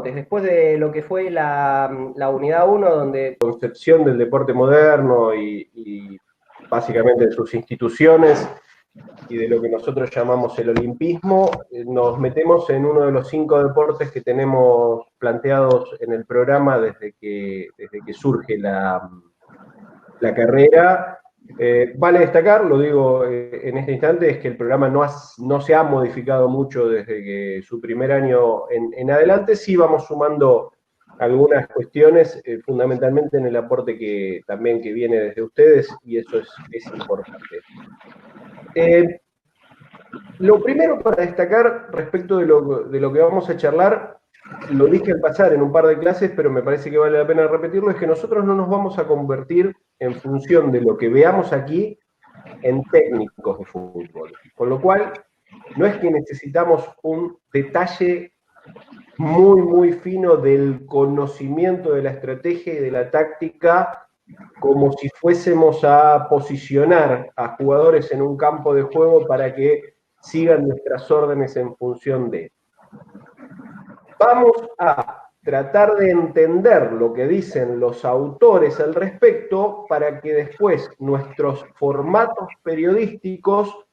deportes. Después de lo que fue la unidad 1, donde concepción del deporte moderno y básicamente de sus instituciones y de lo que nosotros llamamos el olimpismo, nos metemos en uno de los 5 deportes que tenemos planteados en el programa desde que surge la carrera. Vale destacar, lo digo en este instante, es que el programa no se ha modificado mucho desde que su primer año en adelante. Sí vamos sumando algunas cuestiones, fundamentalmente en el aporte que viene desde ustedes, y eso es importante. Lo primero para destacar respecto de lo que vamos a charlar, lo dije al pasar en un par de clases, pero me parece que vale la pena repetirlo, es que nosotros no nos vamos a convertir en función de lo que veamos aquí en técnicos de fútbol. Con lo cual, no es que necesitamos un detalle muy, muy fino del conocimiento de la estrategia y de la táctica, como si fuésemos a posicionar a jugadores en un campo de juego para que sigan nuestras órdenes en función de. Vamos a tratar de entender lo que dicen los autores al respecto para que después nuestros formatos periodísticos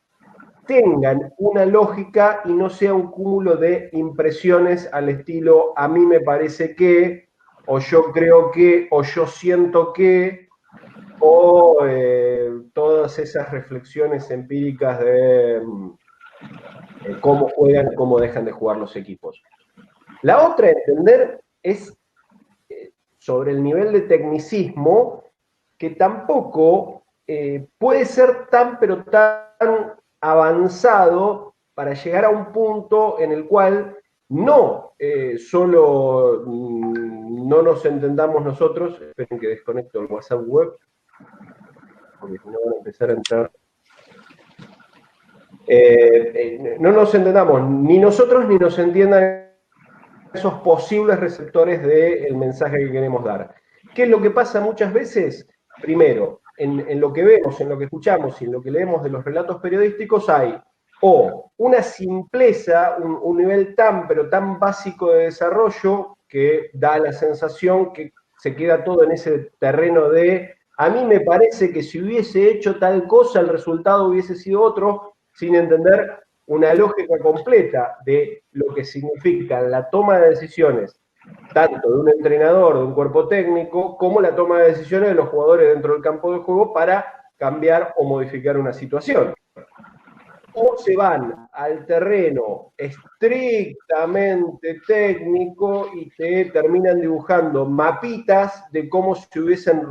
tengan una lógica y no sea un cúmulo de impresiones al estilo a mí me parece que, o yo creo que, o yo siento que, o todas esas reflexiones empíricas de cómo juegan, cómo dejan de jugar los equipos. La otra a entender es sobre el nivel de tecnicismo, que tampoco puede ser tan, pero tan avanzado para llegar a un punto en el cual no solo no nos entendamos nosotros. Esperen que desconecto el WhatsApp web, porque si no van a empezar a entrar. No nos entendamos ni nosotros ni nos entiendan esos posibles receptores del mensaje que queremos dar. ¿Qué es lo que pasa muchas veces? Primero, en lo que vemos, en lo que escuchamos y en lo que leemos de los relatos periodísticos hay o una simpleza, un nivel tan, pero tan básico de desarrollo que da la sensación que se queda todo en ese terreno de a mí me parece que si hubiese hecho tal cosa el resultado hubiese sido otro, sin entender una lógica completa de lo que significa la toma de decisiones, tanto de un entrenador, de un cuerpo técnico, como la toma de decisiones de los jugadores dentro del campo de juego para cambiar o modificar una situación. O se van al terreno estrictamente técnico y te terminan dibujando mapitas de cómo se hubiesen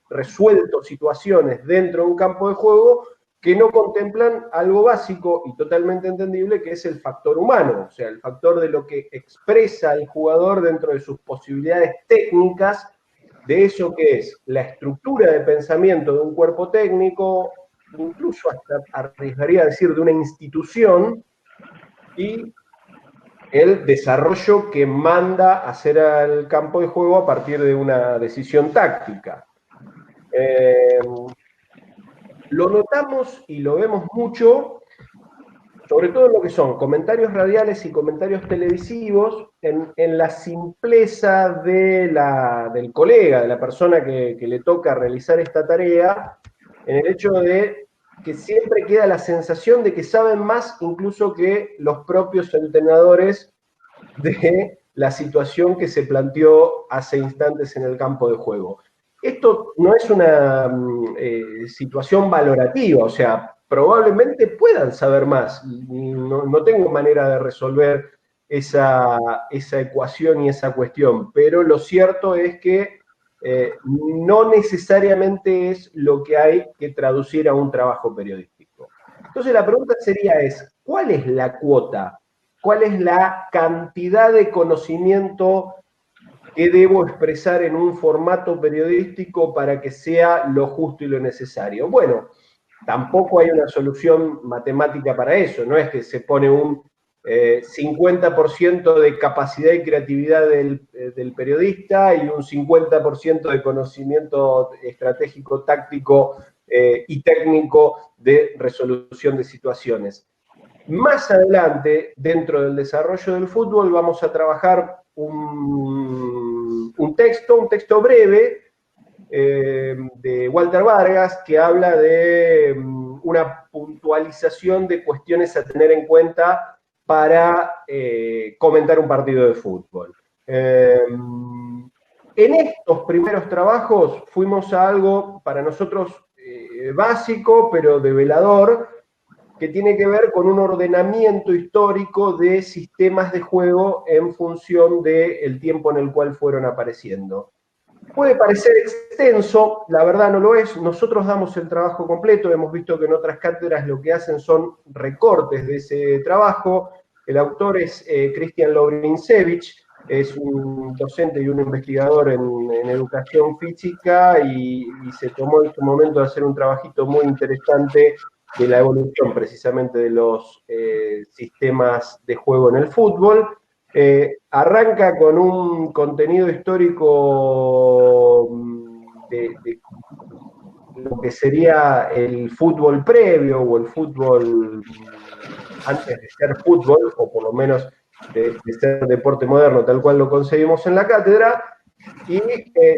resuelto situaciones dentro de un campo de juego que no contemplan algo básico y totalmente entendible, que es el factor humano, o sea, el factor de lo que expresa el jugador dentro de sus posibilidades técnicas, de eso que es la estructura de pensamiento de un cuerpo técnico, incluso hasta arriesgaría a decir de una institución, y el desarrollo que manda a hacer al campo de juego a partir de una decisión táctica. Lo notamos y lo vemos mucho, sobre todo en lo que son comentarios radiales y comentarios televisivos, en la simpleza del colega, de la persona que le toca realizar esta tarea, en el hecho de que siempre queda la sensación de que saben más incluso que los propios entrenadores de la situación que se planteó hace instantes en el campo de juego. Esto no es una situación valorativa, o sea, probablemente puedan saber más. No tengo manera de resolver esa ecuación y esa cuestión, pero lo cierto es que no necesariamente es lo que hay que traducir a un trabajo periodístico. Entonces la pregunta sería ¿cuál es la cuota? ¿Cuál es la cantidad de conocimiento que debo expresar en un formato periodístico para que sea lo justo y lo necesario? Bueno, tampoco hay una solución matemática para eso, no es que se pone un 50% de capacidad y creatividad del periodista y un 50% de conocimiento estratégico, táctico y técnico de resolución de situaciones. Más adelante, dentro del desarrollo del fútbol, vamos a trabajar un texto breve de Walter Vargas que habla de una puntualización de cuestiones a tener en cuenta para comentar un partido de fútbol. En estos primeros trabajos fuimos a algo para nosotros básico, pero develador, que tiene que ver con un ordenamiento histórico de sistemas de juego en función del tiempo en el cual fueron apareciendo. Puede parecer extenso, la verdad no lo es. Nosotros damos el trabajo completo, hemos visto que en otras cátedras lo que hacen son recortes de ese trabajo. El autor es Cristian Lovrinsevich, es un docente y un investigador en educación física y se tomó en su momento de hacer un trabajito muy interesante de la evolución precisamente de los sistemas de juego en el fútbol. Arranca con un contenido histórico de lo que sería el fútbol previo o el fútbol antes de ser fútbol, o por lo menos de ser deporte moderno tal cual lo concebimos en la cátedra, y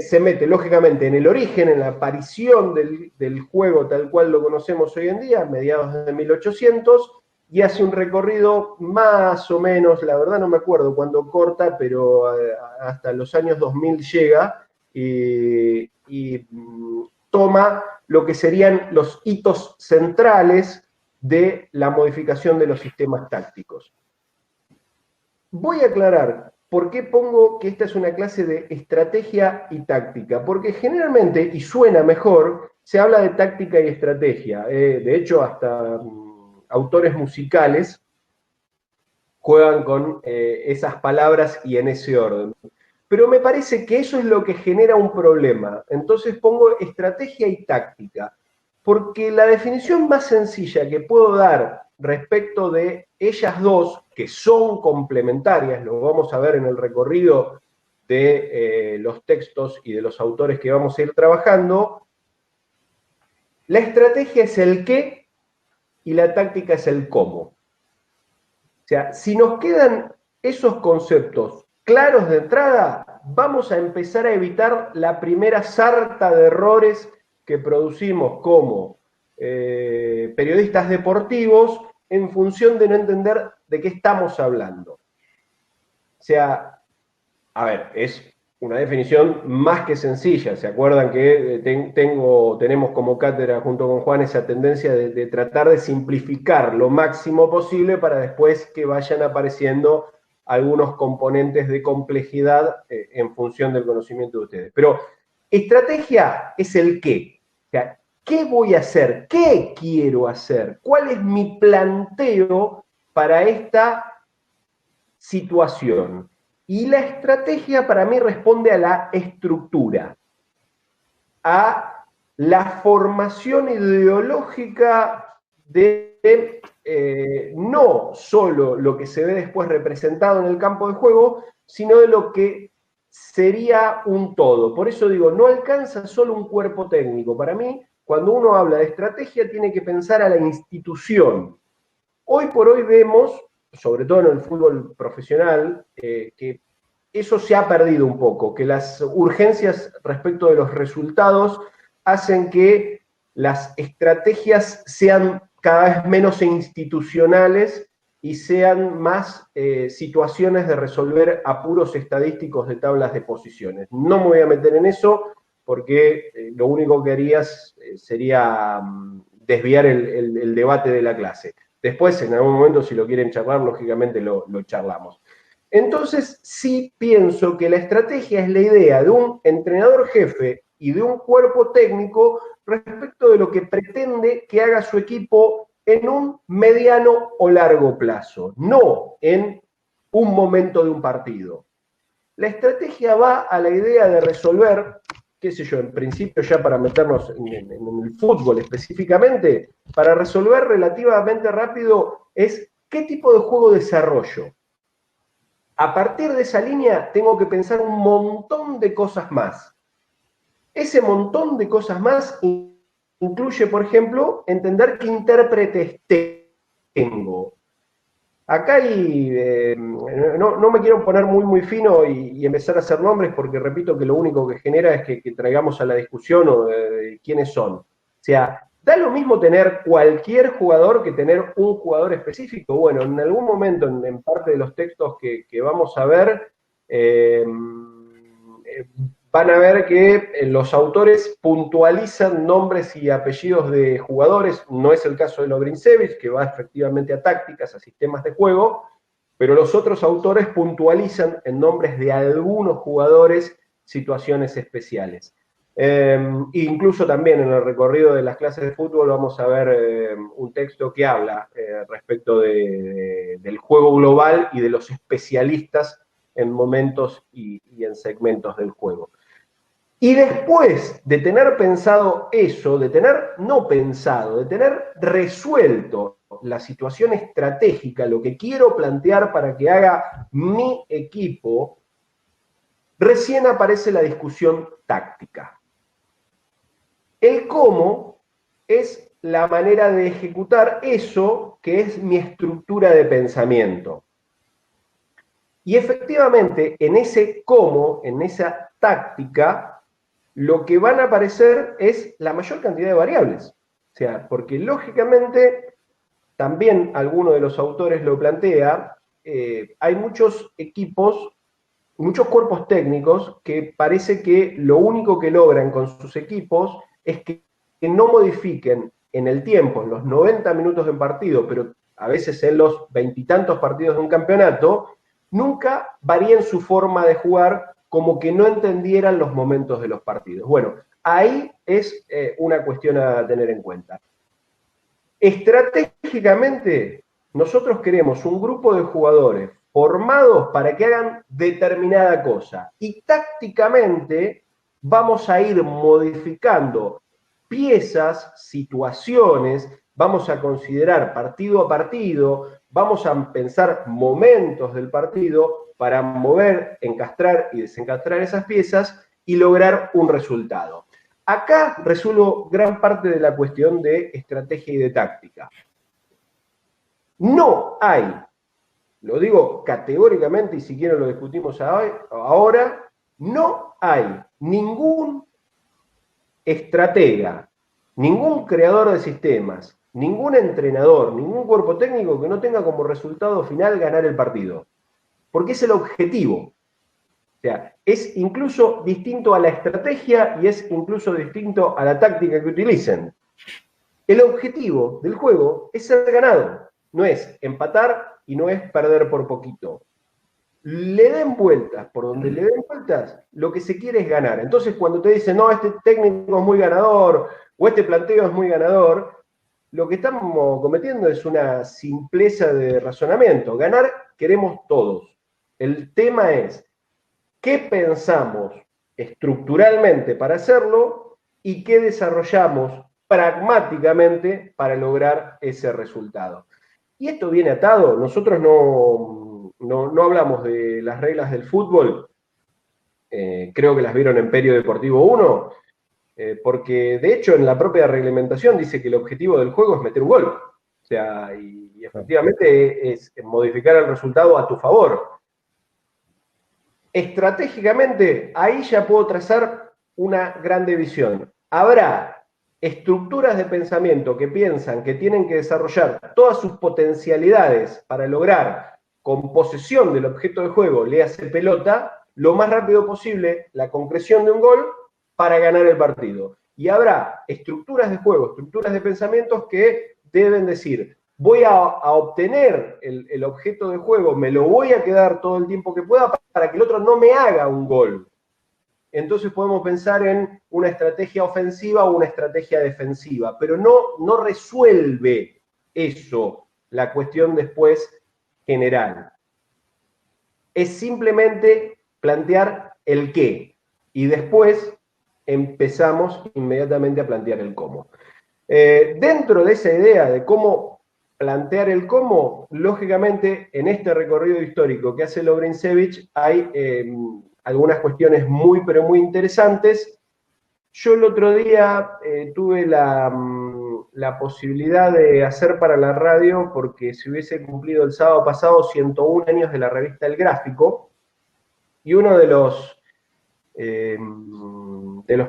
se mete lógicamente en el origen, en la aparición del juego tal cual lo conocemos hoy en día, a mediados de 1800, y hace un recorrido más o menos, la verdad no me acuerdo cuándo corta, pero hasta los años 2000 llega y toma lo que serían los hitos centrales de la modificación de los sistemas tácticos. Voy a aclarar por qué pongo que esta es una clase de estrategia y táctica, porque generalmente, y suena mejor, se habla de táctica y estrategia. De hecho, hasta autores musicales juegan con esas palabras y en ese orden. Pero me parece que eso es lo que genera un problema. Entonces pongo estrategia y táctica, porque la definición más sencilla que puedo dar respecto de ellas dos, que son complementarias, lo vamos a ver en el recorrido de los textos y de los autores que vamos a ir trabajando, la estrategia es el qué y la táctica es el cómo. O sea, si nos quedan esos conceptos claros de entrada, vamos a empezar a evitar la primera sarta de errores que producimos como periodistas deportivos en función de no entender de qué estamos hablando. O sea, a ver, es una definición más que sencilla. ¿Se acuerdan que tenemos como cátedra junto con Juan esa tendencia de tratar de simplificar lo máximo posible para después que vayan apareciendo algunos componentes de complejidad en función del conocimiento de ustedes? Pero estrategia es el qué. O sea, ¿qué voy a hacer? ¿Qué quiero hacer? ¿Cuál es mi planteo para esta situación? Y la estrategia para mí responde a la estructura, a la formación ideológica de no solo lo que se ve después representado en el campo de juego, sino de lo que sería un todo. Por eso digo, no alcanza solo un cuerpo técnico. Para mí, cuando uno habla de estrategia, tiene que pensar a la institución. Hoy por hoy vemos, sobre todo en el fútbol profesional, que eso se ha perdido un poco, que las urgencias respecto de los resultados hacen que las estrategias sean cada vez menos institucionales y sean más situaciones de resolver apuros estadísticos de tablas de posiciones. No me voy a meter en eso porque lo único que harías sería desviar el debate de la clase. Después, en algún momento, si lo quieren charlar, lógicamente lo charlamos. Entonces, sí pienso que la estrategia es la idea de un entrenador jefe y de un cuerpo técnico respecto de lo que pretende que haga su equipo en un mediano o largo plazo, no en un momento de un partido. La estrategia va a la idea de resolver, qué sé yo, en principio ya para meternos en el fútbol específicamente, para resolver relativamente rápido es qué tipo de juego desarrollo. A partir de esa línea tengo que pensar un montón de cosas más. Ese montón de cosas más incluye, por ejemplo, entender qué intérpretes tengo. Acá no me quiero poner muy fino y empezar a hacer nombres porque repito que lo único que genera es que traigamos a la discusión quiénes son. O sea, da lo mismo tener cualquier jugador que tener un jugador específico. Bueno, en algún momento, en parte de los textos que vamos a ver, van a ver que los autores puntualizan nombres y apellidos de jugadores. No es el caso de Lovrinsevich, que va efectivamente a tácticas, a sistemas de juego, pero los otros autores puntualizan en nombres de algunos jugadores situaciones especiales. Incluso también en el recorrido de las clases de fútbol vamos a ver un texto que habla respecto del juego global y de los especialistas en momentos y en segmentos del juego. Y después de tener pensado eso, de tener no pensado, de tener resuelto la situación estratégica, lo que quiero plantear para que haga mi equipo, recién aparece la discusión táctica. El cómo es la manera de ejecutar eso que es mi estructura de pensamiento. Y efectivamente, en ese cómo, en esa táctica, lo que van a aparecer es la mayor cantidad de variables. O sea, porque lógicamente, también alguno de los autores lo plantea, hay muchos equipos, muchos cuerpos técnicos que parece que lo único que logran con sus equipos es que no modifiquen en el tiempo, en los 90 minutos de partido, pero a veces en los veintitantos partidos de un campeonato, nunca varíen su forma de jugar como que no entendieran los momentos de los partidos. Bueno, ahí es una cuestión a tener en cuenta. Estratégicamente, nosotros queremos un grupo de jugadores formados para que hagan determinada cosa. Y tácticamente vamos a ir modificando piezas, situaciones, vamos a considerar partido a partido, vamos a pensar momentos del partido para mover, encastrar y desencastrar esas piezas y lograr un resultado. Acá resuelvo gran parte de la cuestión de estrategia y de táctica. No hay, lo digo categóricamente y si quieren lo discutimos ahora, no hay ningún estratega, ningún creador de sistemas, ningún entrenador, ningún cuerpo técnico que no tenga como resultado final ganar el partido. Porque es el objetivo. O sea, es incluso distinto a la estrategia y es incluso distinto a la táctica que utilicen. El objetivo del juego es ser ganado, no es empatar y no es perder por poquito. Le den vueltas, por donde le den vueltas, lo que se quiere es ganar. Entonces, cuando te dicen, no, este técnico es muy ganador, o este planteo es muy ganador, lo que estamos cometiendo es una simpleza de razonamiento. Ganar queremos todos. El tema es, ¿qué pensamos estructuralmente para hacerlo y qué desarrollamos pragmáticamente para lograr ese resultado? Y esto viene atado, nosotros no hablamos de las reglas del fútbol, creo que las vieron en Perio Deportivo 1, porque de hecho en la propia reglamentación dice que el objetivo del juego es meter un gol. O sea, y efectivamente es modificar el resultado a tu favor. Estratégicamente, ahí ya puedo trazar una gran división. Habrá estructuras de pensamiento que piensan que tienen que desarrollar todas sus potencialidades para lograr, con posesión del objeto de juego, le hace pelota, lo más rápido posible la concreción de un gol para ganar el partido. Y habrá estructuras de juego, estructuras de pensamientos que deben decir, voy a obtener el objeto de juego, me lo voy a quedar todo el tiempo que pueda para que el otro no me haga un gol. Entonces podemos pensar en una estrategia ofensiva o una estrategia defensiva, pero no resuelve eso la cuestión después general. Es simplemente plantear el qué y después empezamos inmediatamente a plantear el cómo. Dentro de esa idea de cómo plantear el cómo, lógicamente, en este recorrido histórico que hace Lovrinsevich hay algunas cuestiones muy, pero muy interesantes. Yo el otro día tuve la posibilidad de hacer para la radio porque se hubiese cumplido el sábado pasado 101 años de la revista El Gráfico, y uno de los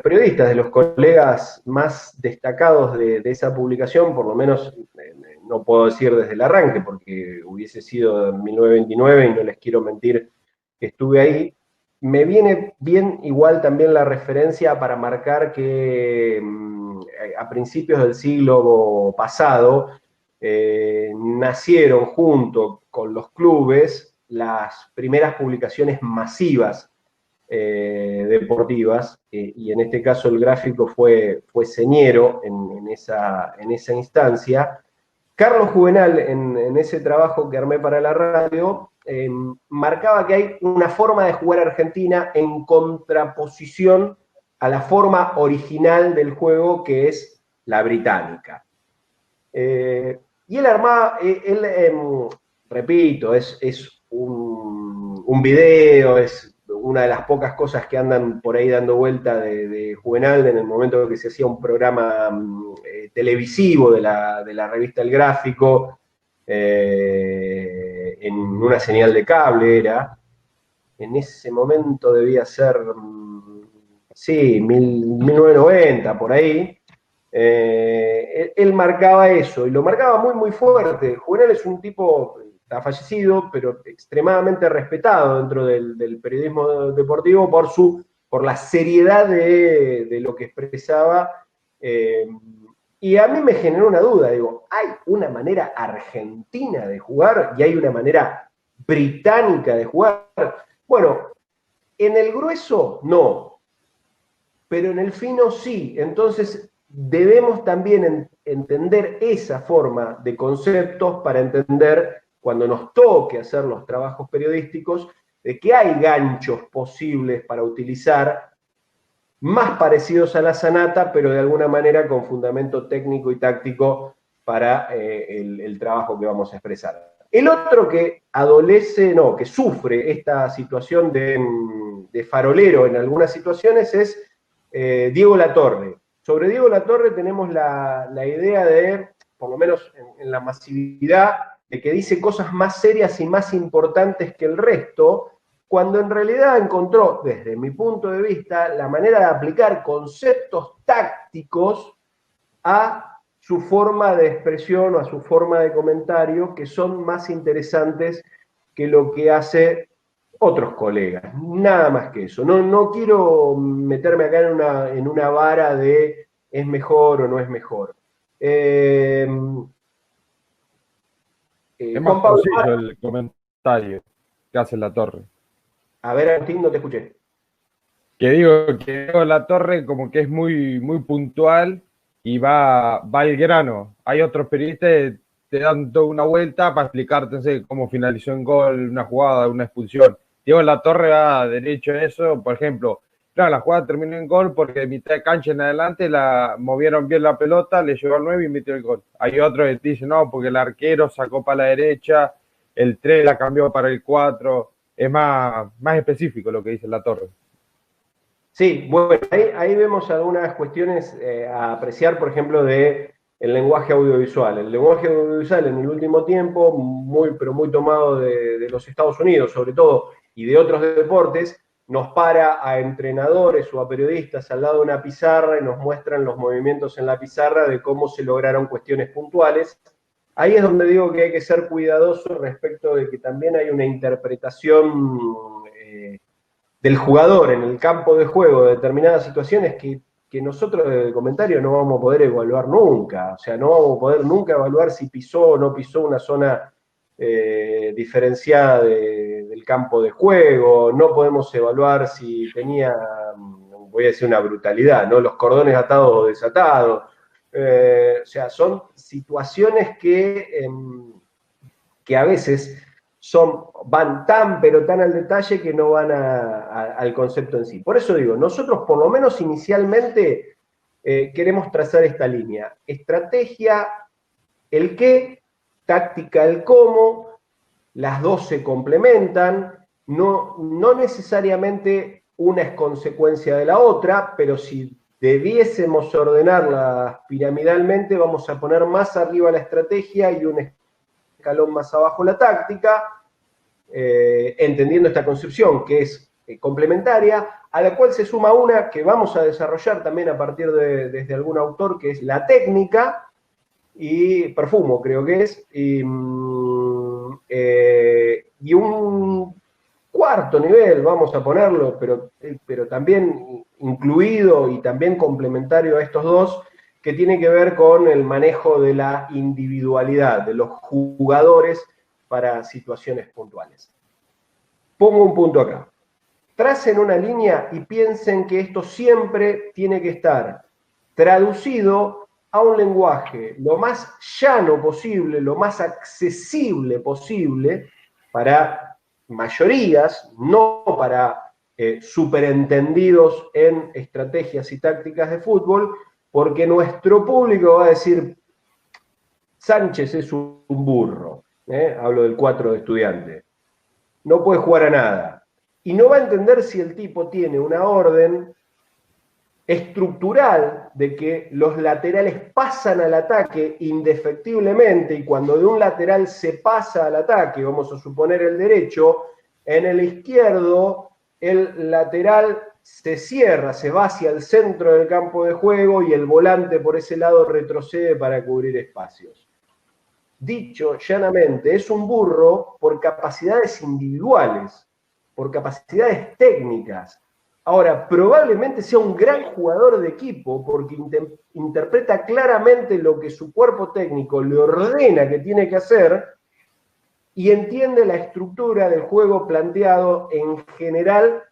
periodistas, de los colegas más destacados de esa publicación, por lo menos no puedo decir desde el arranque, porque hubiese sido en 1929 y no les quiero mentir que estuve ahí, me viene bien igual también la referencia para marcar que a principios del siglo pasado nacieron junto con los clubes las primeras publicaciones masivas deportivas, y en este caso el Gráfico fue señero en esa instancia. Carlos Juvenal, en ese trabajo que armé para la radio, marcaba que hay una forma de jugar Argentina en contraposición a la forma original del juego, que es la británica. Y él armaba, repito, es un video, es una de las pocas cosas que andan por ahí dando vuelta de Juvenal en el momento que se hacía un programa televisivo de la revista El Gráfico, en una señal de cable era. En ese momento debía ser, sí, 1990, por ahí. Él marcaba eso, y lo marcaba muy, muy fuerte. Juvenal es un tipo, está fallecido, pero extremadamente respetado dentro del periodismo deportivo por la seriedad de lo que expresaba. Y a mí me generó una duda, digo, ¿hay una manera argentina de jugar y hay una manera británica de jugar? Bueno, en el grueso no, pero en el fino sí. Entonces debemos también entender esa forma de conceptos para entender, cuando nos toque hacer los trabajos periodísticos, de que hay ganchos posibles para utilizar, más parecidos a la sanata, pero de alguna manera con fundamento técnico y táctico para el trabajo que vamos a expresar. El otro que adolece, no, que sufre esta situación de farolero en algunas situaciones es Diego Latorre. Sobre Diego Latorre tenemos la idea de, por lo menos en la masividad, de que dice cosas más serias y más importantes que el resto, cuando en realidad encontró, desde mi punto de vista, la manera de aplicar conceptos tácticos a su forma de expresión o a su forma de comentario, que son más interesantes que lo que hace otros colegas. Nada más que eso. No quiero meterme acá en una vara de es mejor o no es mejor. Es más Juan Pablo, conciso el comentario que hace Latorre. a ver, Agustín, no te escuché. Que digo Latorre como que es muy, muy puntual y va al grano. Hay otros periodistas que te dan toda una vuelta para explicarte, no sé, cómo finalizó en gol, una jugada, una expulsión. Diego Latorre va derecho a eso, por ejemplo, claro, la jugada terminó en gol porque de mitad de cancha en adelante la movieron bien la pelota, le llegó al 9 y metió el gol. Hay otros que te dicen, no, porque el arquero sacó para la derecha, el 3 la cambió para el 4. Es más específico lo que dice Latorre. Sí, bueno, ahí vemos algunas cuestiones a apreciar, por ejemplo, de el lenguaje audiovisual. El lenguaje audiovisual en el último tiempo, pero muy tomado de los Estados Unidos, sobre todo, y de otros deportes, nos para a entrenadores o a periodistas al lado de una pizarra y nos muestran los movimientos en la pizarra de cómo se lograron cuestiones puntuales. Ahí es donde digo que hay que ser cuidadoso respecto de que también hay una interpretación del jugador en el campo de juego de determinadas situaciones que nosotros de comentario no vamos a poder evaluar nunca. O sea, no vamos a poder nunca evaluar si pisó o no pisó una zona diferenciada del campo de juego. No podemos evaluar si tenía, voy a decir una brutalidad, ¿no? Los cordones atados o desatados. O sea, son situaciones que a veces van tan, pero tan al detalle que no van al concepto en sí. Por eso digo, nosotros por lo menos inicialmente queremos trazar esta línea. Estrategia, el qué, táctica, el cómo, las dos se complementan, no necesariamente una es consecuencia de la otra, pero si debiésemos ordenarlas piramidalmente, vamos a poner más arriba la estrategia y un escalón más abajo la táctica, entendiendo esta concepción que es complementaria, a la cual se suma una que vamos a desarrollar también a partir desde algún autor, que es la técnica, y Perfumo creo que es, y un cuarto nivel, vamos a ponerlo, pero también incluido y también complementario a estos dos, que tiene que ver con el manejo de la individualidad de los jugadores para situaciones puntuales. Pongo un punto acá. Tracen una línea y piensen que esto siempre tiene que estar traducido a un lenguaje lo más llano posible, lo más accesible posible para mayorías, no para superentendidos en estrategias y tácticas de fútbol, porque nuestro público va a decir, Sánchez es un burro, hablo del 4 de Estudiantes, no puede jugar a nada. Y no va a entender si el tipo tiene una orden estructural de que los laterales pasan al ataque indefectiblemente, y cuando de un lateral se pasa al ataque, vamos a suponer el derecho, en el izquierdo el lateral se cierra, se va hacia el centro del campo de juego y el volante por ese lado retrocede para cubrir espacios. Dicho llanamente, es un burro por capacidades individuales, por capacidades técnicas. Ahora, probablemente sea un gran jugador de equipo porque interpreta claramente lo que su cuerpo técnico le ordena que tiene que hacer y entiende la estructura del juego planteado en general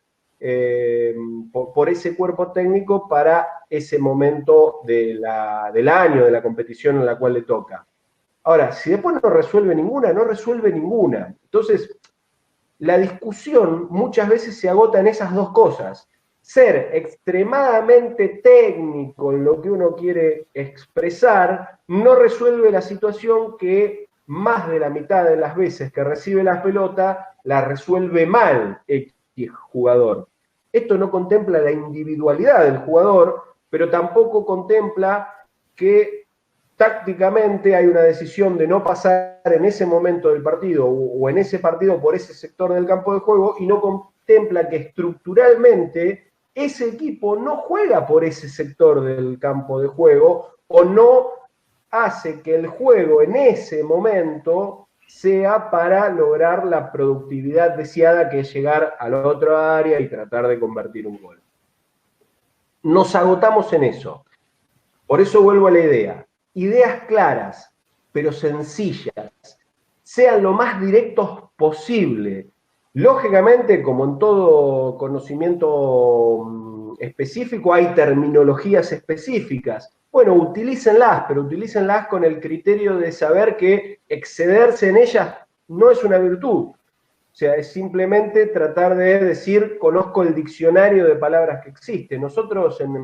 por ese cuerpo técnico para ese momento del año, de la competición en la cual le toca. Ahora, si después no resuelve ninguna, no resuelve ninguna. Entonces, la discusión muchas veces se agota en esas dos cosas. Ser extremadamente técnico en lo que uno quiere expresar no resuelve la situación que más de la mitad de las veces que recibe la pelota la resuelve mal X jugador. Esto no contempla la individualidad del jugador, pero tampoco contempla que tácticamente hay una decisión de no pasar en ese momento del partido o en ese partido por ese sector del campo de juego y no contempla que estructuralmente ese equipo no juega por ese sector del campo de juego o no hace que el juego en ese momento sea para lograr la productividad deseada, que es llegar a la otra área y tratar de convertir un gol. Nos agotamos en eso. Por eso vuelvo a la idea. Ideas claras, pero sencillas, sean lo más directos posible. Lógicamente, como en todo conocimiento específico, hay terminologías específicas. Bueno, utilícenlas, pero utilícenlas con el criterio de saber que excederse en ellas no es una virtud. O sea, es simplemente tratar de decir, conozco el diccionario de palabras que existe. Nosotros en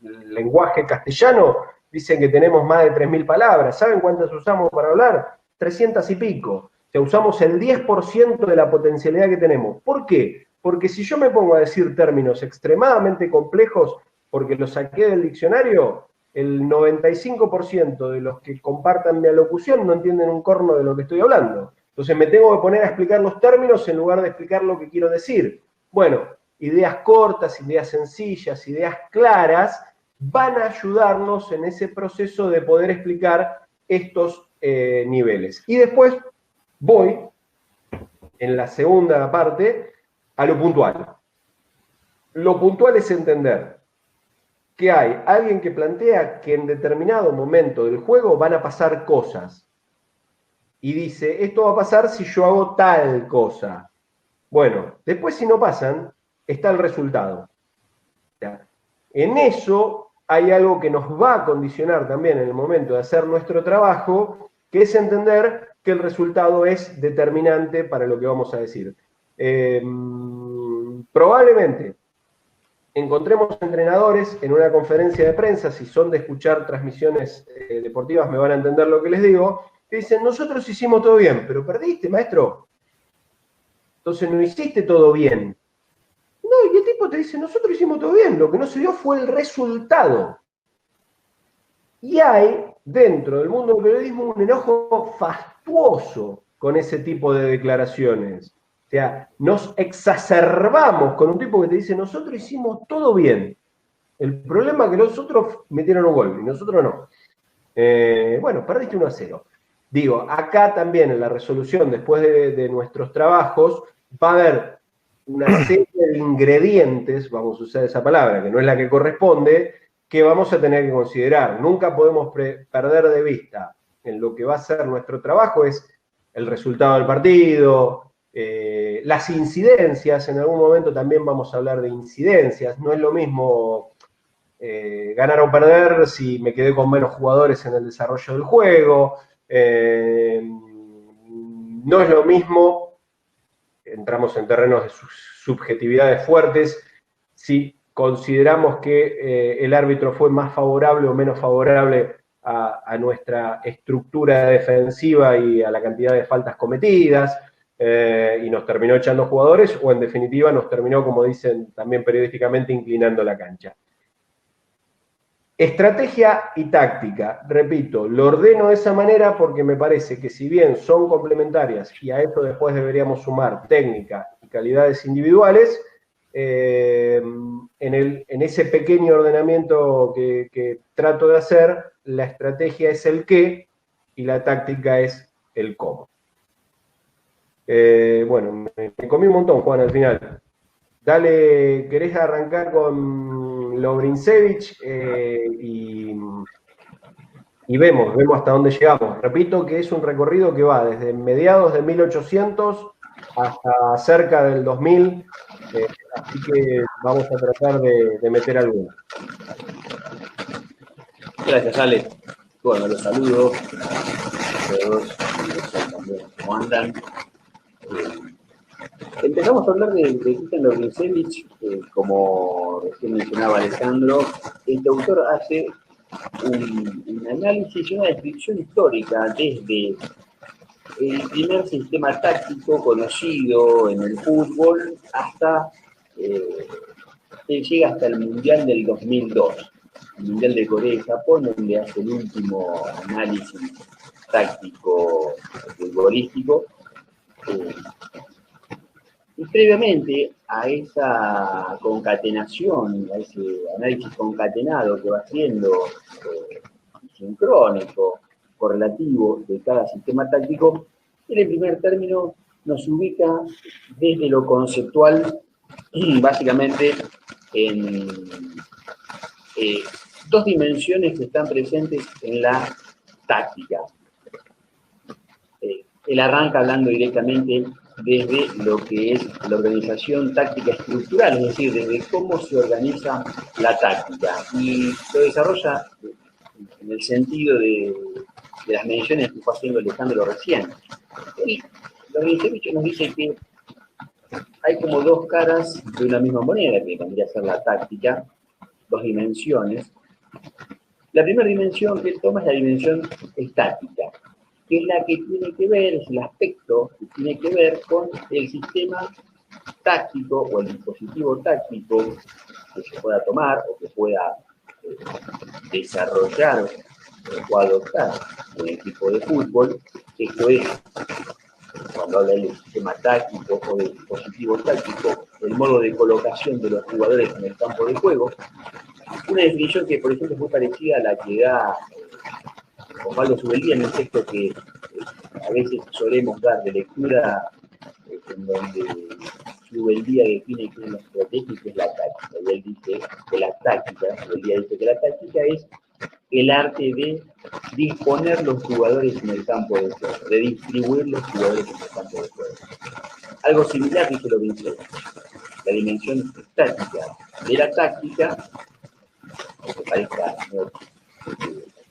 el lenguaje castellano dicen que tenemos más de 3.000 palabras. ¿Saben cuántas usamos para hablar? 300 y pico. O sea, usamos el 10% de la potencialidad que tenemos. ¿Por qué? Porque si yo me pongo a decir términos extremadamente complejos, porque los saqué del diccionario, el 95% de los que compartan mi alocución no entienden un corno de lo que estoy hablando. Entonces me tengo que poner a explicar los términos en lugar de explicar lo que quiero decir. Bueno, ideas cortas, ideas sencillas, ideas claras, van a ayudarnos en ese proceso de poder explicar estos niveles. Y después voy, en la segunda parte, a lo puntual. Lo puntual es entender que hay alguien que plantea que en determinado momento del juego van a pasar cosas. Y dice, esto va a pasar si yo hago tal cosa. Bueno, después si no pasan, está el resultado. En eso hay algo que nos va a condicionar también en el momento de hacer nuestro trabajo, que es entender que el resultado es determinante para lo que vamos a decir. Probablemente encontremos entrenadores en una conferencia de prensa, si son de escuchar transmisiones deportivas me van a entender lo que les digo, que dicen, nosotros hicimos todo bien, pero perdiste, maestro. Entonces no hiciste todo bien. No, y el tipo tipo te dice, nosotros hicimos todo bien, lo que no se dio fue el resultado. Y hay, dentro del mundo del periodismo, un enojo fastuoso con ese tipo de declaraciones. O sea, nos exacerbamos con un tipo que te dice, nosotros hicimos todo bien. El problema es que los otros metieron un gol y nosotros no. Bueno, perdiste 1-0. Digo, acá también en la resolución, después de nuestros trabajos, va a haber una serie de ingredientes, vamos a usar esa palabra, que no es la que corresponde, que vamos a tener que considerar. Nunca podemos perder de vista en lo que va a ser nuestro trabajo, es el resultado del partido, las incidencias, en algún momento también vamos a hablar de incidencias, no es lo mismo ganar o perder si me quedé con menos jugadores en el desarrollo del juego, no es lo mismo, entramos en terrenos de subjetividades fuertes, si consideramos que el árbitro fue más favorable o menos favorable a nuestra estructura defensiva y a la cantidad de faltas cometidas, y nos terminó echando jugadores, o en definitiva nos terminó, como dicen también periodísticamente, inclinando la cancha. Estrategia y táctica, repito, lo ordeno de esa manera porque me parece que si bien son complementarias y a esto después deberíamos sumar técnica y calidades individuales, en ese pequeño ordenamiento que trato de hacer, la estrategia es el qué y la táctica es el cómo. Bueno, me comí un montón, Juan, al final. Dale, ¿querés arrancar con Lovrincevich? Y vemos hasta dónde llegamos. Repito que es un recorrido que va desde mediados de 1800 hasta cerca del 2000, así que vamos a tratar de meter alguna. Gracias, Ale. Bueno, los saludo a todos, también cómo andan. Empezamos a hablar de Cristian Lovrincevich, como recién mencionaba Alejandro. Este autor hace un análisis y una descripción histórica desde el primer sistema táctico conocido en el fútbol hasta llega hasta el Mundial del 2002, el Mundial de Corea y Japón, donde hace el último análisis táctico futbolístico. Y previamente a esa concatenación, a ese análisis concatenado que va haciendo, sincrónico, correlativo de cada sistema táctico, en el primer término nos ubica desde lo conceptual, básicamente en dos dimensiones que están presentes en la táctica. Él arranca hablando directamente desde lo que es la organización táctica estructural, es decir, desde cómo se organiza la táctica, y lo desarrolla en el sentido de las menciones que fue haciendo Alejandro recién. Lovrincevich nos dice que hay como dos caras de una misma moneda, que vendría a ser la táctica, dos dimensiones. La primera dimensión que él toma es la dimensión estática, que es la que tiene que ver, es el aspecto que tiene que ver con el sistema táctico o el dispositivo táctico que se pueda tomar o que pueda desarrollar o adoptar un equipo de fútbol. Esto es, cuando habla del sistema táctico o del dispositivo táctico, el modo de colocación de los jugadores en el campo de juego. Una definición que, por ejemplo, es muy parecida a la que da Osvaldo Subeldía en el texto que a veces solemos dar de lectura, en donde Subeldía define que es la estrategia y que es la táctica. Y él dice que la táctica, Subeldía dice que la táctica es el arte de disponer los jugadores en el campo de juego, de distribuir los jugadores en el campo de juego. Algo similar dice Lovrincevich. La dimensión estática de la táctica, aunque parezca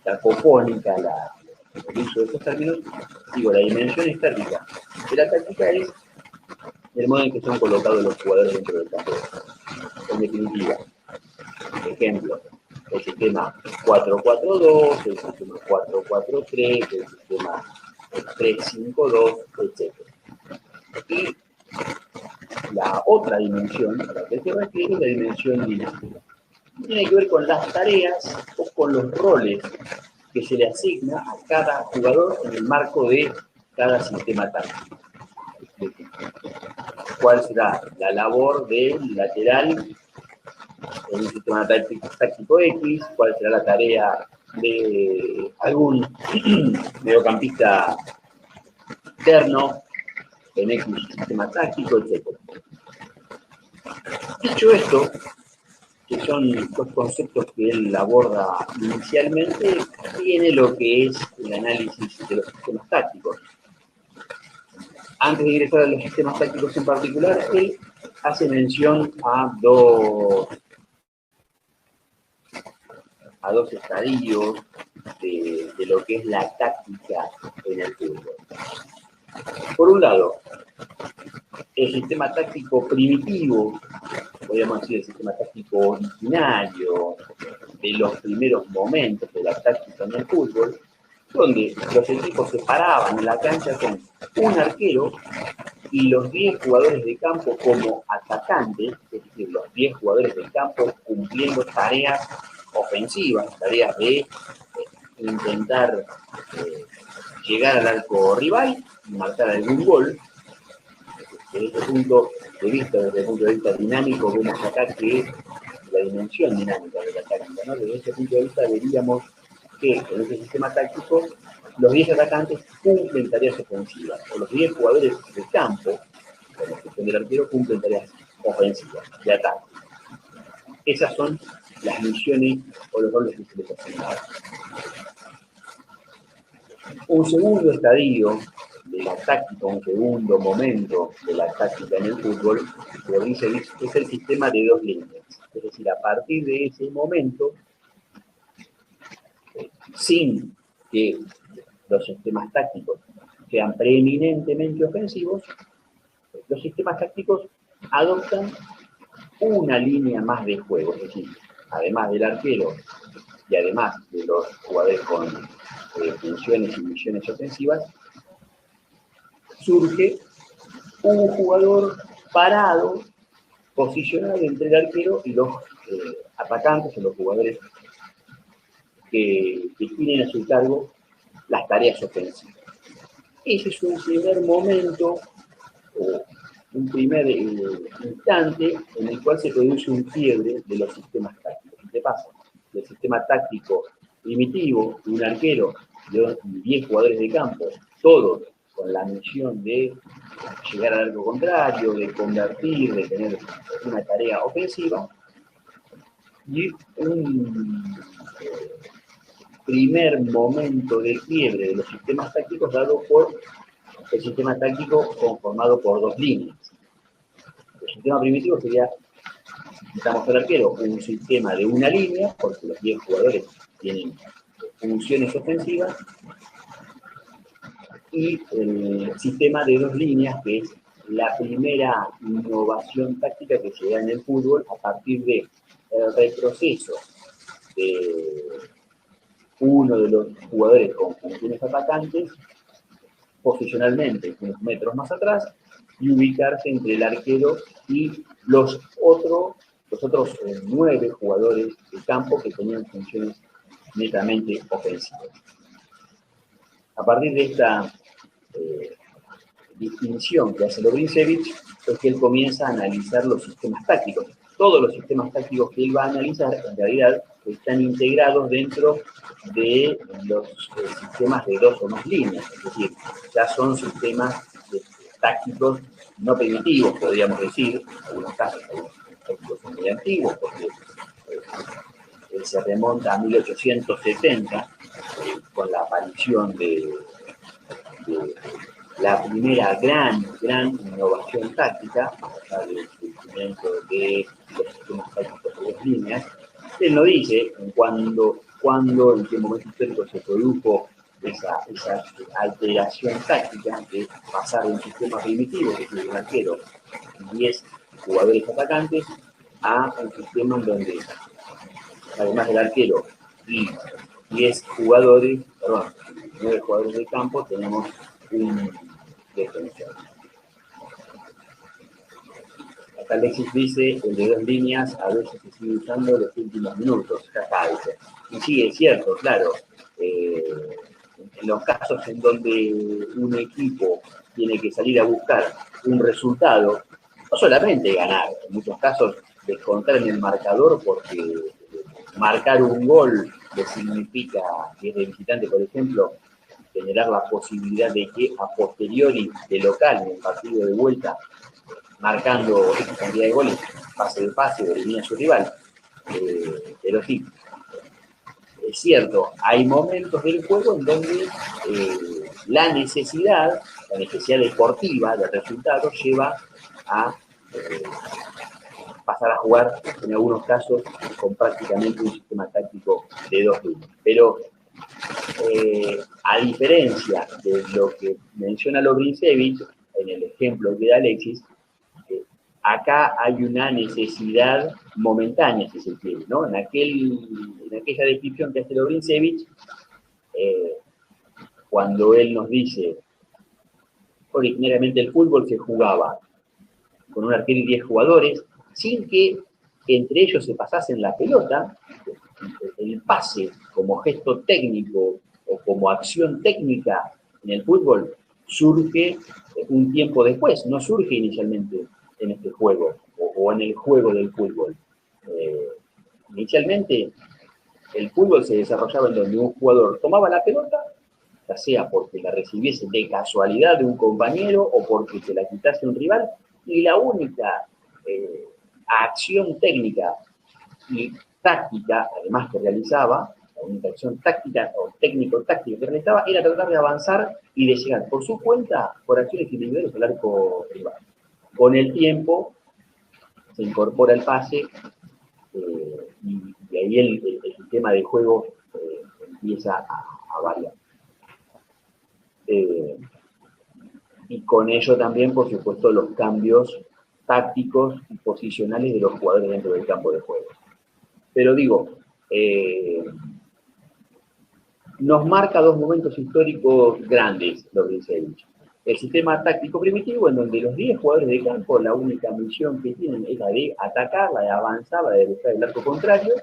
cacofónica el uso de estos términos, digo, la dimensión estática de la táctica es el modo en que son colocados los jugadores dentro del campo. En definitiva, ejemplo, el sistema 4-4-2, el sistema 4-4-3, el sistema 3-5-2, etc. Y la otra dimensión, la que se refiere a la dimensión dinámica. Tiene que ver con las tareas o con los roles que se le asigna a cada jugador en el marco de cada sistema táctico. ¿Cuál será la labor del lateral en un sistema táctico X? ¿Cuál será la tarea de algún mediocampista interno en X sistema táctico, etcétera? Dicho esto, que son dos conceptos que él aborda inicialmente, tiene lo que es el análisis de los sistemas tácticos. Antes de ingresar a los sistemas tácticos en particular, él hace mención a dos estadios de lo que es la táctica en el fútbol. Por un lado, el sistema táctico primitivo, podríamos decir el sistema táctico originario, de los primeros momentos de la táctica en el fútbol, donde los equipos se paraban en la cancha con un arquero y los 10 jugadores de campo como atacantes, es decir, los 10 jugadores del campo cumpliendo tareas ofensivas, tareas de intentar llegar al arco rival y marcar algún gol. Desde este punto de vista, desde el punto de vista dinámico, vemos acá que la dimensión dinámica de la táctica, ¿no? Desde este punto de vista veríamos que en este sistema táctico los 10 atacantes cumplen tareas ofensivas, o los 10 jugadores de campo, con la excepción del arquero, cumplen tareas ofensivas, de ataque. Esas son las misiones o los roles que se les asignan. Un segundo estadio de la táctica, un segundo momento de la táctica en el fútbol, lo dice, es el sistema de dos líneas. Es decir, a partir de ese momento, sin que los sistemas tácticos sean preeminentemente ofensivos, los sistemas tácticos adoptan una línea más de juego, es decir, además del arquero y además de los jugadores con funciones y misiones ofensivas, surge un jugador parado, posicionado entre el arquero y los atacantes o los jugadores que tienen a su cargo las tareas ofensivas. Ese es un primer momento, un primer instante en el cual se produce un quiebre de los sistemas tácticos. ¿Qué pasa? Del sistema táctico primitivo, de un arquero, de 10 jugadores de campo, todos con la misión de llegar al arco contrario, de convertir, de tener una tarea ofensiva, y un primer momento de quiebre de los sistemas tácticos dado por el sistema táctico conformado por dos líneas. El sistema primitivo sería, necesitamos al arquero, un sistema de una línea, porque los 10 jugadores tienen funciones ofensivas, y el sistema de dos líneas, que es la primera innovación táctica que se da en el fútbol a partir del retroceso de uno de los jugadores con funciones atacantes posicionalmente unos metros más atrás y ubicarse entre el arquero y los otros 9 jugadores de campo que tenían funciones netamente ofensivas. A partir de esta distinción que hace Lovrincevich, es que él comienza a analizar los sistemas tácticos. Todos los sistemas tácticos que él va a analizar, en realidad, están integrados dentro de los sistemas de dos o más líneas, es decir, ya son sistemas tácticos no primitivos, podríamos decir, en algunos casos son muy antiguos, porque se remonta a 1870, con la aparición de la primera gran innovación táctica, del surgimiento de los sistemas tácticos de dos líneas. Él no dice cuándo, en qué momento histórico se produjo esa alteración táctica de pasar de un sistema primitivo, que es el arquero, 10 jugadores atacantes, a un sistema en donde, además del arquero y 10 jugadores, 9 jugadores del campo, tenemos un defensor. Alexis dice, el de 2 líneas a veces se sigue usando los últimos minutos, acá dice. Y sí, es cierto, claro. En los casos en donde un equipo tiene que salir a buscar un resultado, no solamente ganar, en muchos casos descontar en el marcador, porque marcar un gol le significa que de visitante, por ejemplo, generar la posibilidad de que a posteriori de local en el partido de vuelta, marcando esa cantidad de goles, pase de pase o elimina a su rival. Pero sí, es cierto, hay momentos del juego en donde la necesidad deportiva de resultados lleva a pasar a jugar, en algunos casos, con prácticamente un sistema táctico de 2 líneas. Pero a diferencia de lo que menciona Lovrincevich, en el ejemplo que da Alexis, acá hay una necesidad momentánea, si se quiere, ¿no? En aquella descripción que hace Lovrincevich, cuando él nos dice, originariamente el fútbol se jugaba con un arquero y 10 jugadores, sin que entre ellos se pasasen la pelota, el pase como gesto técnico o como acción técnica en el fútbol surge un tiempo después, no surge inicialmente en este juego o en el juego del fútbol. Inicialmente el fútbol se desarrollaba en donde un jugador tomaba la pelota, ya sea porque la recibiese de casualidad de un compañero o porque se la quitase un rival, y la única acción técnica y táctica, además que realizaba, la única acción táctica o técnico-táctica que realizaba era tratar de avanzar y de llegar por su cuenta, por acciones individuales al arco rival. Con el tiempo se incorpora el pase y ahí el sistema de juego empieza a variar. Y con ello también, por supuesto, los cambios tácticos y posicionales de los jugadores dentro del campo de juego. Pero digo, nos marca 2 momentos históricos grandes, Lovrincevich. El sistema táctico primitivo, en donde los 10 jugadores de campo, la única misión que tienen es la de atacar, la de avanzar, la de buscar el arco contrario,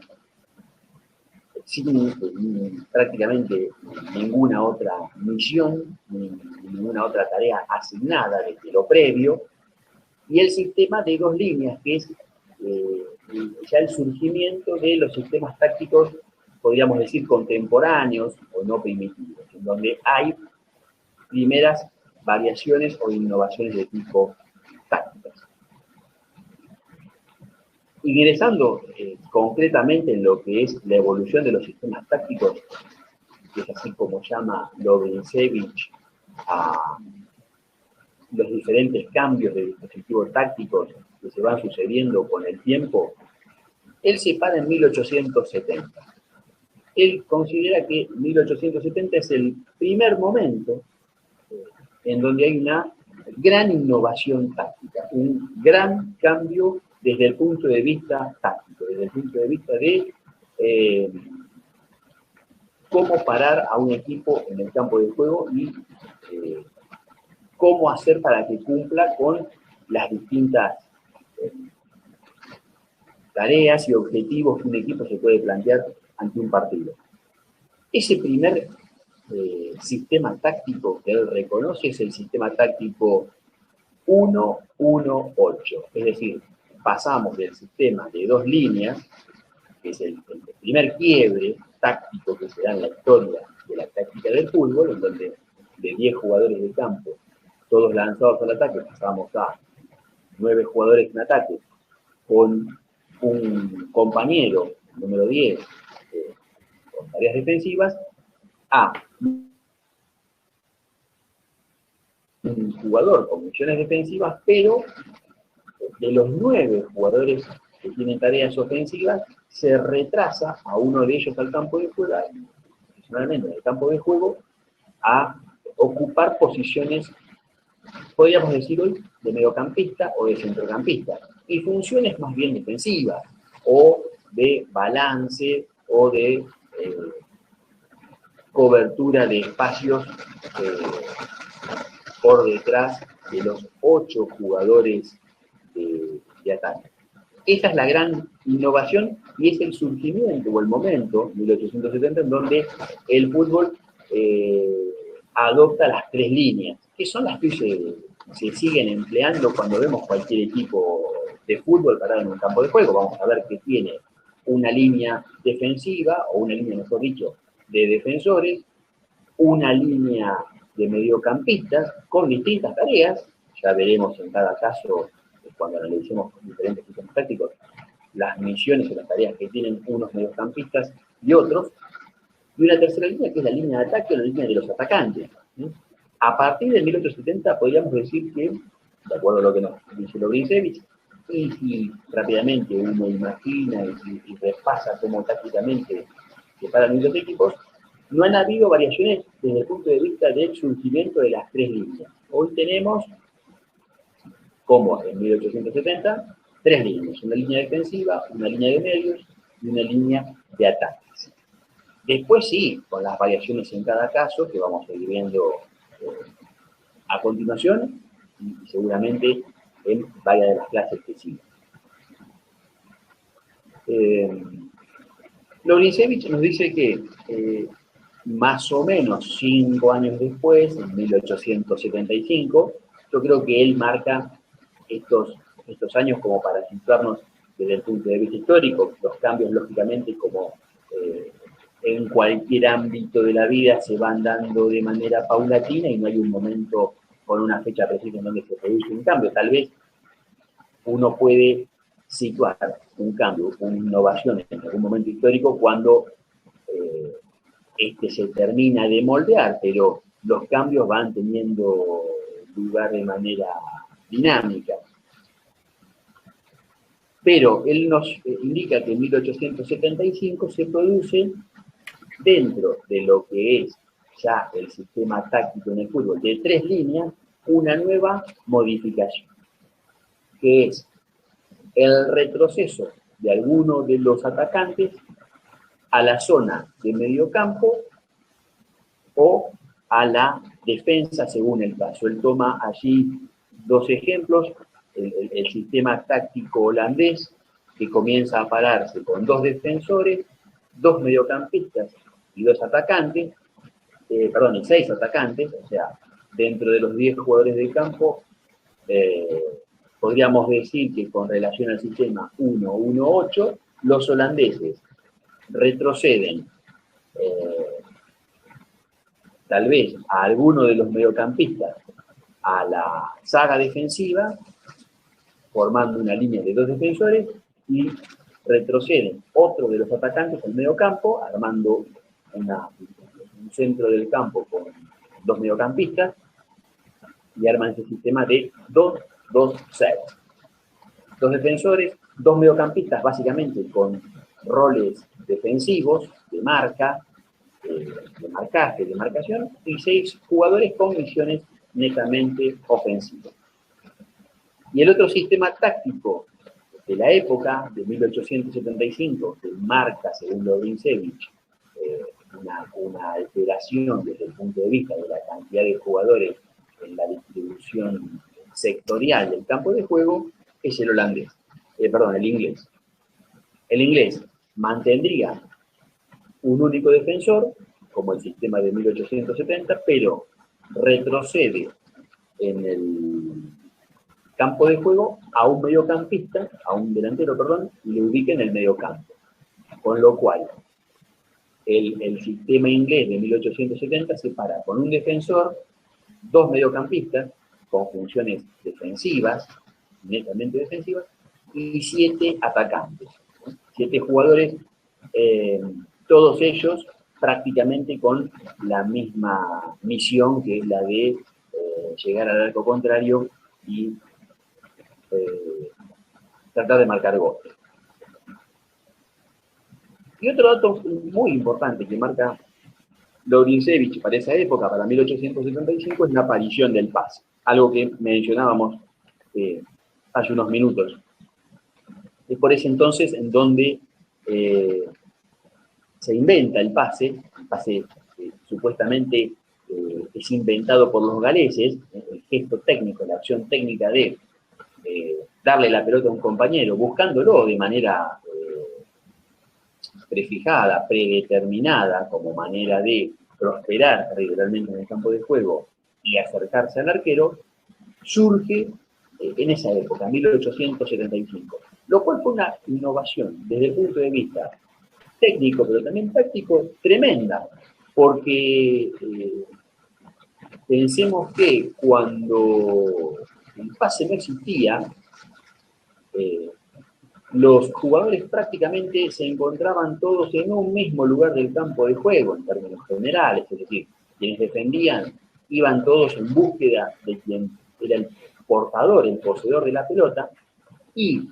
sin prácticamente ninguna otra misión, ninguna otra tarea asignada desde lo previo, y el sistema de 2 líneas, que es ya el surgimiento de los sistemas tácticos, podríamos decir, contemporáneos o no primitivos, en donde hay primeras variaciones o innovaciones de tipo tácticas. Ingresando concretamente en lo que es la evolución de los sistemas tácticos, que es así como llama Lovrincevich a los diferentes cambios de dispositivos tácticos que se van sucediendo con el tiempo, él se para en 1870. Él considera que 1870 es el primer momento en donde hay una gran innovación táctica, un gran cambio desde el punto de vista táctico, desde el punto de vista de cómo parar a un equipo en el campo de juego y cómo hacer para que cumpla con las distintas tareas y objetivos que un equipo se puede plantear ante un partido. Ese primer sistema táctico que él reconoce es el sistema táctico 1-1-8, es decir, pasamos del sistema de 2 líneas, que es el primer quiebre táctico que se da en la historia de la táctica del fútbol, en donde de 10 jugadores de campo, todos lanzados al ataque, pasamos a 9 jugadores en ataque, con un compañero, número 10, con tareas defensivas, a un jugador con misiones defensivas, pero de los 9 jugadores que tienen tareas ofensivas, se retrasa a uno de ellos al campo de juego, personalmente en el campo de juego, a ocupar posiciones, podríamos decir hoy, de mediocampista o de centrocampista, y funciones más bien defensivas, o de balance, o de cobertura de espacios por detrás de los 8 jugadores de de ataque. Esa es la gran innovación y es el surgimiento o el momento, 1870, en donde el fútbol adopta las 3 líneas, que son las que se siguen empleando cuando vemos cualquier equipo de fútbol parado en un campo de juego. Vamos a ver que tiene una línea defensiva, o una línea, mejor dicho, de defensores, una línea de mediocampistas con distintas tareas. Ya veremos en cada caso, cuando analicemos diferentes sistemas tácticos, las misiones y las tareas que tienen unos mediocampistas y otros. Y una tercera línea, que es la línea de ataque o la línea de los atacantes. A partir de 1870 podríamos decir que, de acuerdo a lo que nos dice Lovrincevich, y si rápidamente uno imagina y repasa cómo tácticamente separan los equipos, no han habido variaciones desde el punto de vista del surgimiento de las 3 líneas. Hoy tenemos, como en 1870, 3 líneas: una línea defensiva, una línea de medios y una línea de ataques. Después sí, con las variaciones en cada caso, que vamos a ir viendo a continuación, y seguramente en varias de las clases que siguen. Lovrincevich nos dice que más o menos 5 años después, en 1875, yo creo que él marca estos años como para situarnos desde el punto de vista histórico. Los cambios, lógicamente, como en cualquier ámbito de la vida, se van dando de manera paulatina y no hay un momento con una fecha precisa en donde se produce un cambio. Tal vez uno puede situar un cambio, una innovación en algún momento histórico cuando se termina de moldear, pero los cambios van teniendo lugar de manera dinámica. Pero él nos indica que en 1875 se produce, dentro de lo que es ya el sistema táctico en el fútbol de 3 líneas, una nueva modificación, que es el retroceso de alguno de los atacantes a la zona de mediocampo o a la defensa según el caso. Él toma allí 2 ejemplos: el sistema táctico holandés, que comienza a pararse con 2 defensores, 2 mediocampistas y 2 atacantes, y 6 atacantes, o sea, dentro de los 10 jugadores de campo, podríamos decir que con relación al sistema 1-1-8, los holandeses retroceden tal vez a alguno de los mediocampistas a la saga defensiva, formando una línea de 2 defensores, y retroceden otro de los atacantes al mediocampo, armando un centro del campo con 2 mediocampistas, y arman ese sistema de 2-2-6. 2 defensores, 2 mediocampistas, básicamente con roles defensivos, de marca, de marcaje, de marcación, y 6 jugadores con misiones netamente ofensivas. Y el otro sistema táctico de la época, de 1875, que marca, según Lovrincevich, una alteración desde el punto de vista de la cantidad de jugadores en la distribución sectorial del campo de juego, es el holandés, el inglés. El inglés mantendría un único defensor, como el sistema de 1870, pero retrocede en el campo de juego a un mediocampista, a un delantero, y le ubica en el mediocampo. Con lo cual, el sistema inglés de 1870 separa con un defensor, 2 mediocampistas con funciones defensivas, netamente defensivas, y 7 atacantes. 7 jugadores, todos ellos prácticamente con la misma misión, que es la de llegar al arco contrario y tratar de marcar goles. Y otro dato muy importante que marca Lovrincevich para esa época, para 1875, es la aparición del pase, algo que mencionábamos hace unos minutos. Es por ese entonces en donde se inventa el pase supuestamente es inventado por los galeses, el gesto técnico, la acción técnica de darle la pelota a un compañero, buscándolo de manera prefijada, predeterminada, como manera de prosperar regularmente en el campo de juego y acercarse al arquero, surge en esa época, 1875, lo cual fue una innovación desde el punto de vista técnico, pero también táctico, tremenda, porque pensemos que cuando el pase no existía, los jugadores prácticamente se encontraban todos en un mismo lugar del campo de juego, en términos generales, es decir, quienes defendían iban todos en búsqueda de quien era el portador, el poseedor de la pelota, y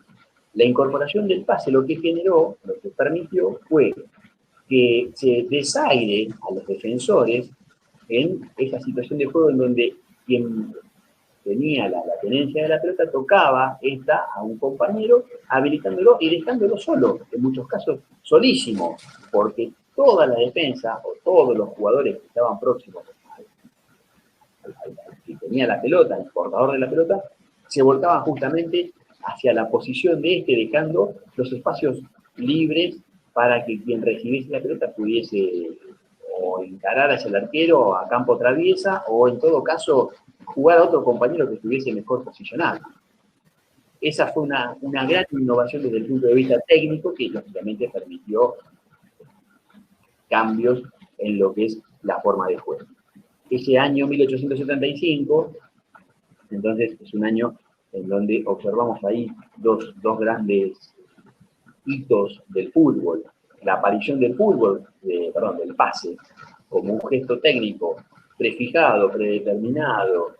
la incorporación del pase lo que generó, lo que permitió, fue que se desaire a los defensores en esa situación de juego en donde quien tenía la tenencia de la pelota tocaba esta a un compañero, habilitándolo y dejándolo solo, en muchos casos solísimo, porque toda la defensa o todos los jugadores que estaban próximos al que tenía la pelota, el portador de la pelota, se volcaban justamente hacia la posición de este, dejando los espacios libres para que quien recibiese la pelota pudiese o encarar hacia el arquero a campo traviesa o en todo caso jugar a otro compañero que estuviese mejor posicionado. Esa fue una gran innovación desde el punto de vista técnico que lógicamente permitió cambios en lo que es la forma de juego. Ese año 1875, entonces es un año en donde observamos ahí dos grandes hitos del fútbol. La aparición del fútbol, del pase, como un gesto técnico prefijado, predeterminado,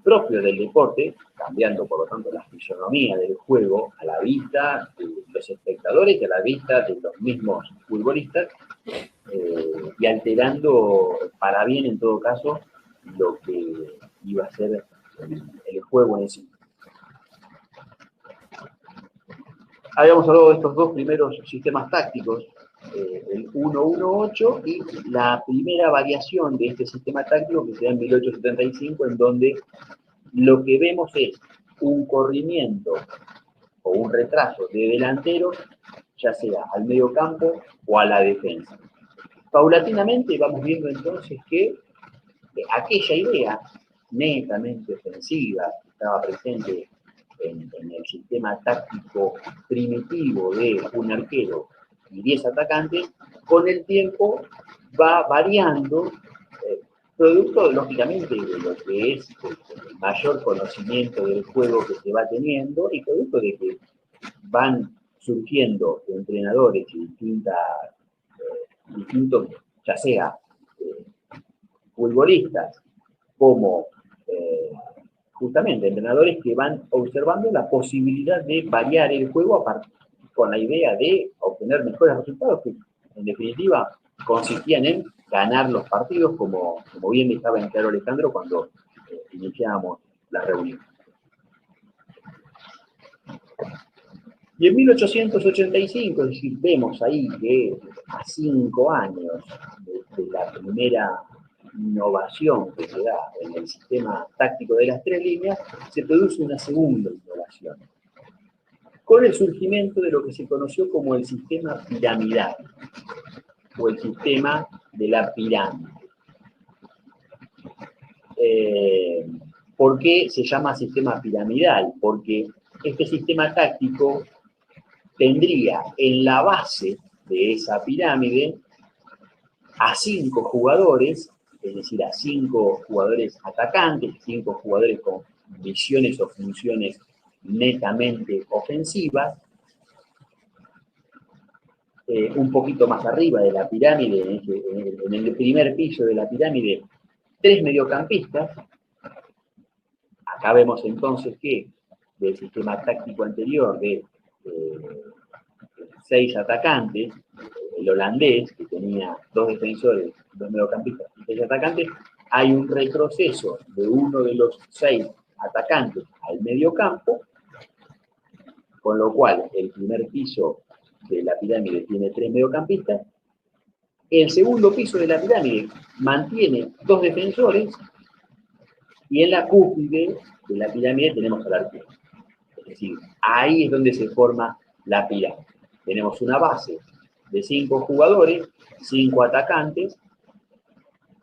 propio del deporte, cambiando por lo tanto la fisonomía del juego a la vista de los espectadores y a la vista de los mismos futbolistas, y alterando para bien en todo caso lo que iba a ser el juego en sí. Habíamos hablado de estos dos primeros sistemas tácticos, el 1-1-8 y la primera variación de este sistema táctico que se da en 1875, en donde lo que vemos es un corrimiento o un retraso de delanteros, ya sea al medio campo o a la defensa. Paulatinamente vamos viendo entonces que aquella idea netamente ofensiva que estaba presente en el sistema táctico primitivo de un arquero y 10 atacantes, con el tiempo va variando, producto lógicamente de lo que es el mayor conocimiento del juego que se va teniendo y producto de que van surgiendo entrenadores y distintos, ya sea futbolistas como justamente entrenadores que van observando la posibilidad de variar el juego con la idea de obtener mejores resultados que en definitiva consistían en ganar los partidos, como bien dejaba en claro Alejandro cuando iniciábamos la reunión. Y en 1885, es decir, vemos ahí que a 5 años de la primera innovación que se da en el sistema táctico de las 3 líneas, se produce una segunda innovación, con el surgimiento de lo que se conoció como el sistema piramidal, o el sistema de la pirámide. ¿Por qué se llama sistema piramidal? Porque este sistema táctico tendría en la base de esa pirámide a 5 jugadores, es decir, a 5 jugadores atacantes, 5 jugadores con visiones o funciones netamente ofensivas. Un poquito más arriba de la pirámide, en el primer piso de la pirámide, 3 mediocampistas. Acá vemos entonces que del sistema táctico anterior de 6 atacantes, el holandés, que tenía 2 defensores, 2 mediocampistas y 6 atacantes, hay un retroceso de uno de los 6 atacantes al mediocampo, con lo cual el primer piso de la pirámide tiene 3 mediocampistas. El segundo piso de la pirámide mantiene 2 defensores y en la cúspide de la pirámide tenemos al arquero. Es decir, ahí es donde se forma la pirámide. Tenemos una base de 5 jugadores, 5 atacantes,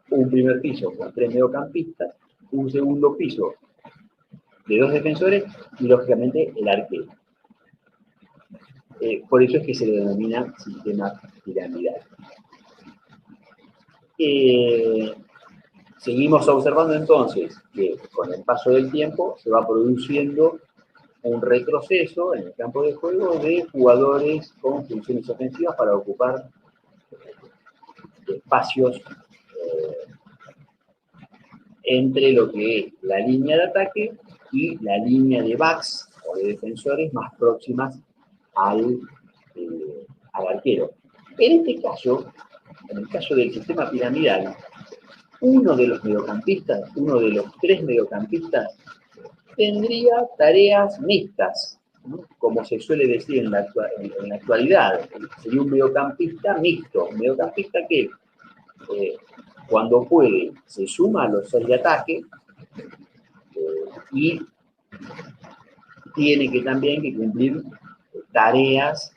un primer piso con 3 mediocampistas, un segundo piso de 2 defensores y, lógicamente, el arquero. Por eso es que se le denomina sistema piramidal. Seguimos observando entonces que con el paso del tiempo se va produciendo un retroceso en el campo de juego de jugadores con funciones ofensivas para ocupar espacios entre lo que es la línea de ataque y la línea de backs o de defensores más próximas al arquero. En este caso, en el caso del sistema piramidal, uno de los mediocampistas, uno de los 3 mediocampistas, tendría tareas mixtas, ¿no? Como se suele decir en la actualidad. Sería un mediocampista mixto, un mediocampista que cuando puede se suma a los 6 de ataque y tiene que también que cumplir tareas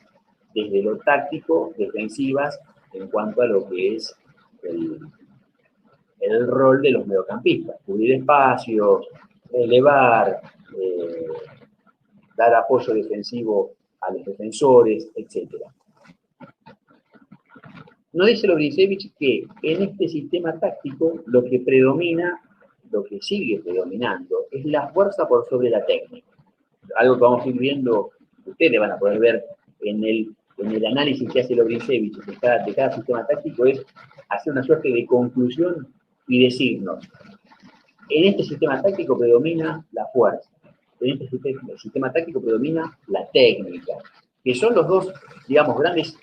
desde lo táctico, defensivas, en cuanto a lo que es el rol de los mediocampistas, cubrir espacios, elevar, dar apoyo defensivo a los defensores, etc. Nos dice Lovrincevich que en este sistema táctico lo que predomina, lo que sigue predominando, es la fuerza por sobre la técnica. Algo que vamos a ir viendo, ustedes van a poder ver en el análisis que hace Lovrincevich de cada sistema táctico, es hacer una suerte de conclusión y decirnos, en este sistema táctico predomina la fuerza, en este sistema táctico predomina la técnica, que son los dos, digamos, grandes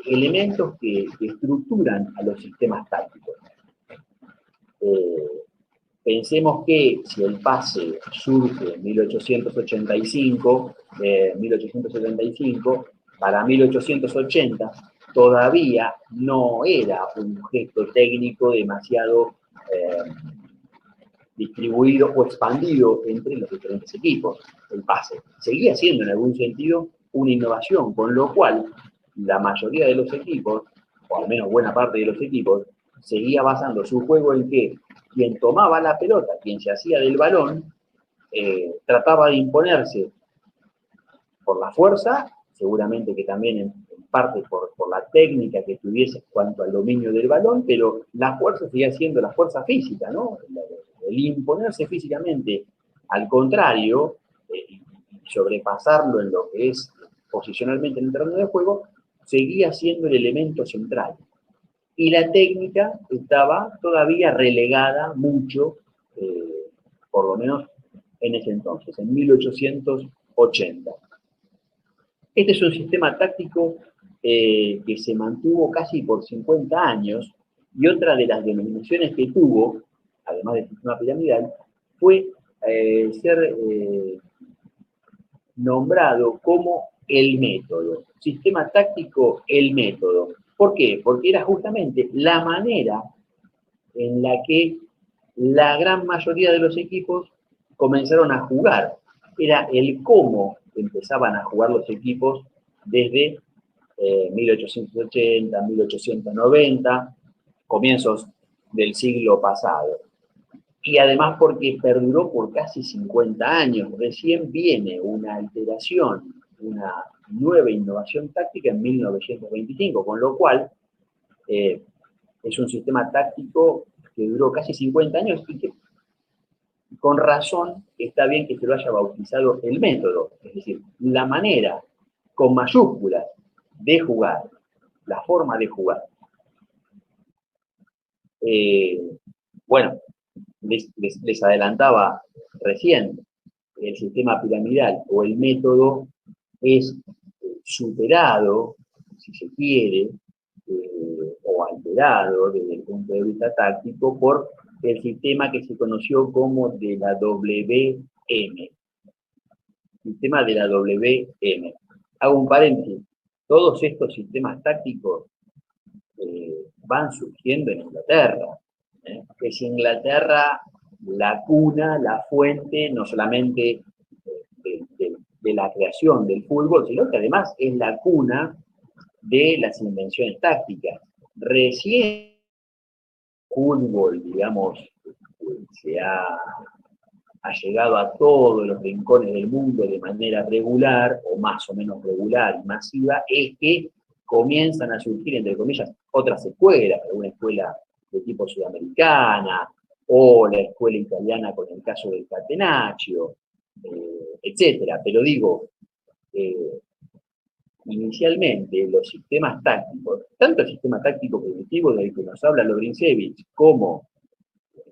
elementos que estructuran a los sistemas tácticos. Pensemos que si el pase surge en 1885, para 1880 todavía no era un gesto técnico demasiado distribuido o expandido entre los diferentes equipos. El pase seguía siendo en algún sentido una innovación, con lo cual la mayoría de los equipos, o al menos buena parte de los equipos, seguía basando su juego en que quien tomaba la pelota, quien se hacía del balón, trataba de imponerse por la fuerza, seguramente que también en parte por la técnica que tuviese en cuanto al dominio del balón, pero la fuerza seguía siendo la fuerza física, ¿no? El imponerse físicamente al contrario, y sobrepasarlo en lo que es posicionalmente en el terreno de juego, seguía siendo el elemento central. Y la técnica estaba todavía relegada mucho, por lo menos en ese entonces, en 1880. Este es un sistema táctico que se mantuvo casi por 50 años, y otra de las denominaciones que tuvo, además del sistema piramidal, fue ser nombrado como el método. Sistema táctico, el método. ¿Por qué? Porque era justamente la manera en la que la gran mayoría de los equipos comenzaron a jugar. Era el cómo empezaban a jugar los equipos desde 1880, 1890, comienzos del siglo pasado. Y además porque perduró por casi 50 años. Recién viene una alteración, una nueva innovación táctica en 1925, con lo cual es un sistema táctico que duró casi 50 años y que con razón está bien que se lo haya bautizado el método, es decir, la manera con mayúsculas de jugar, la forma de jugar. Bueno, les adelantaba recién, el sistema piramidal o el método es superado, si se quiere, o alterado desde el punto de vista táctico por el sistema que se conoció como de la WM. Sistema de la WM. Hago un paréntesis. Todos estos sistemas tácticos van surgiendo en Inglaterra. Es Inglaterra la cuna, la fuente, no solamente de de la creación del fútbol, sino que además es la cuna de las invenciones tácticas. Recién el fútbol, digamos, se ha llegado a todos los rincones del mundo de manera regular, o más o menos regular y masiva, es que comienzan a surgir, entre comillas, otras escuelas, una escuela de tipo sudamericana, o la escuela italiana con el caso del Catenaccio, etcétera. Pero digo, inicialmente los sistemas tácticos, tanto el sistema táctico primitivo del que nos habla Logrinchevich, como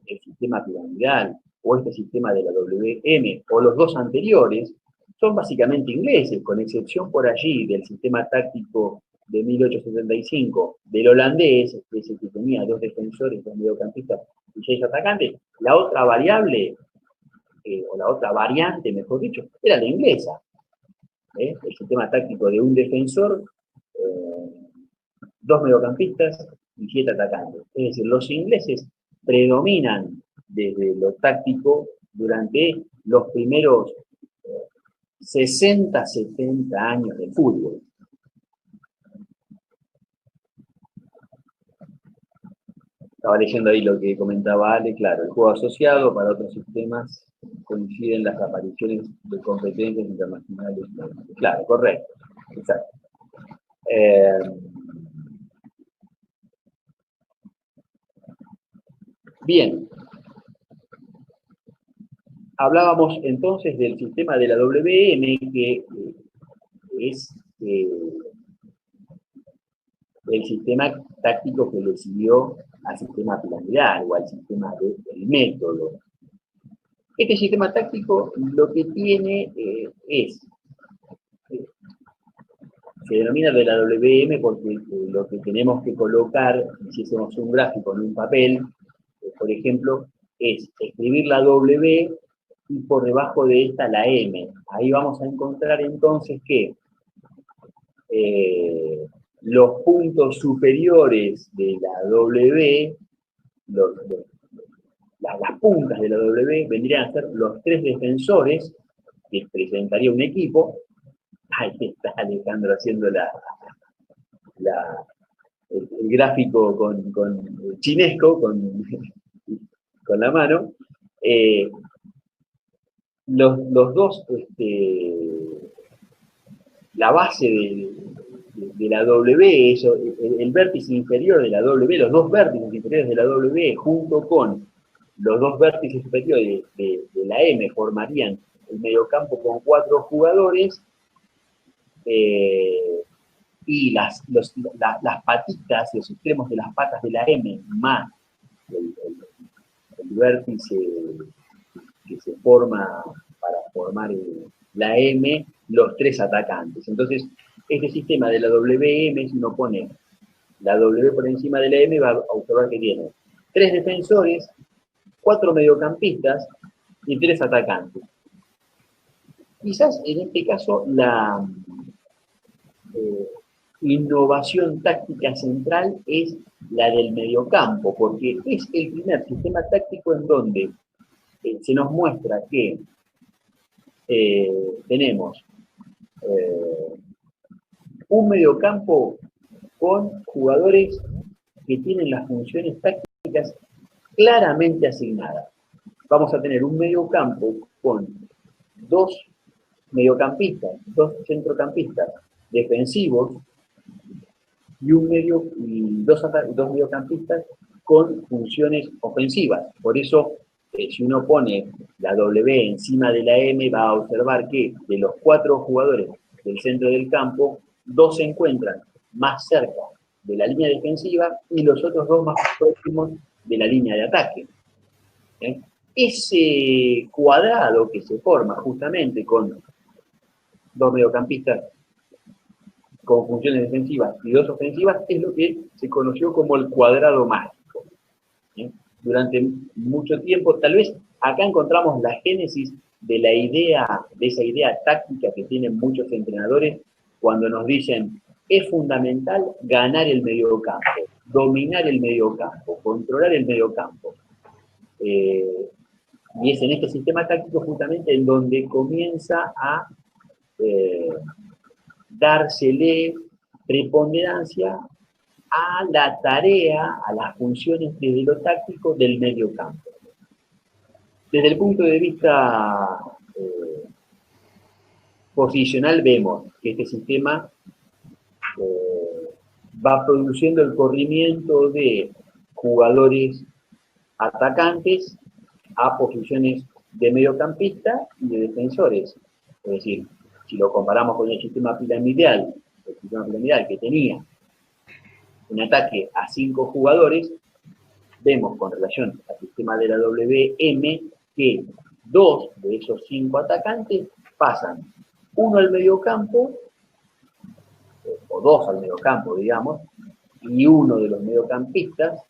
el sistema piramidal, o este sistema de la WM, o los dos anteriores, son básicamente ingleses, con excepción por allí del sistema táctico de 1875, del holandés, ese que tenía 2 defensores, 2 mediocampistas y 6 atacantes. La otra variable, o la otra variante, mejor dicho, era la inglesa. El sistema táctico de un defensor, 2 mediocampistas y 7 atacantes. Es decir, los ingleses predominan desde lo táctico durante los primeros 60, 70 años de fútbol. Estaba leyendo ahí lo que comentaba Ale, claro, el juego asociado para otros sistemas coinciden las apariciones de competencias internacionales. Claro, correcto, exacto. Bien, hablábamos entonces del sistema de la WM, que es el sistema táctico que le siguió al sistema piramidal o al sistema del método. Este sistema táctico lo que tiene se denomina de la WM porque lo que tenemos que colocar, si hacemos un gráfico en un papel, por ejemplo, es escribir la W y por debajo de esta la M. Ahí vamos a encontrar entonces que los puntos superiores de la W, las puntas de la W vendrían a ser los 3 defensores que presentaría un equipo. Ahí está Alejandro haciendo el gráfico con chinesco, con la mano. Los dos, la base de la W, el vértice inferior de la W, los 2 vértices inferiores de la W, junto con los 2 vértices superiores de la M, formarían el mediocampo con 4 jugadores, y las patitas, los extremos de las patas de la M, más el vértice que se forma para formar la M, los 3 atacantes. Entonces, este sistema de la WM, si uno pone la W por encima de la M, va a observar que tiene 3 defensores, 4 mediocampistas y 3 atacantes. Quizás en este caso la innovación táctica central es la del mediocampo, porque es el primer sistema táctico en donde se nos muestra que tenemos un mediocampo con jugadores que tienen las funciones tácticas claramente asignadas. Vamos a tener un mediocampo con 2 mediocampistas, 2 centrocampistas defensivos y dos mediocampistas con funciones ofensivas. Por eso, si uno pone la W encima de la M, va a observar que de los 4 jugadores del centro del campo, 2 se encuentran más cerca de la línea defensiva y los otros 2 más próximos de la línea de ataque. Ese cuadrado que se forma justamente con 2 mediocampistas con funciones defensivas y 2 ofensivas es lo que se conoció como el cuadrado mágico. Durante mucho tiempo, tal vez acá encontramos la génesis de la idea, de esa idea táctica que tienen muchos entrenadores cuando nos dicen es fundamental ganar el mediocampo, dominar el mediocampo, controlar el mediocampo. Y es en este sistema táctico justamente en donde comienza a dársele preponderancia a la tarea, a las funciones desde lo táctico del medio campo. Desde el punto de vista posicional vemos que este sistema va produciendo el corrimiento de jugadores atacantes a posiciones de mediocampista y de defensores. Es decir, si lo comparamos con el sistema piramidal que tenía un ataque a 5 jugadores, vemos con relación al sistema de la WM que 2 de esos 5 atacantes pasan, uno al mediocampo, o 2 al mediocampo, digamos, y uno de los mediocampistas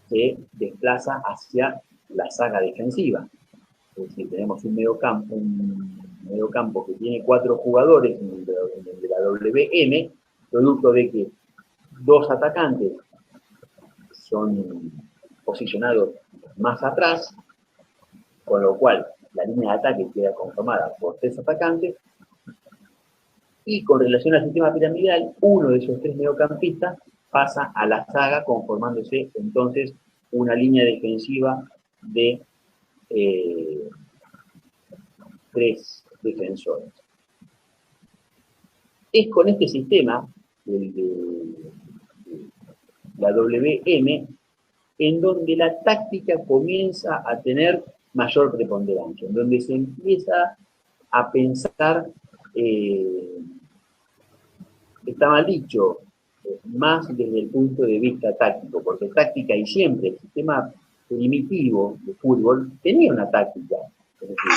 se desplaza hacia la saga defensiva. Es decir, tenemos un mediocampo que tiene 4 jugadores en el de la WM, producto de que 2 atacantes son posicionados más atrás, con lo cual la línea de ataque queda conformada por 3 atacantes, y con relación al sistema piramidal, uno de esos 3 mediocampistas pasa a la saga, conformándose entonces una línea defensiva de 3 defensores. Es con este sistema, el de la WM, en donde la táctica comienza a tener mayor preponderancia, en donde se empieza a pensar, está mal dicho, más desde el punto de vista táctico, porque táctica y siempre el sistema primitivo de fútbol tenía una táctica, es decir,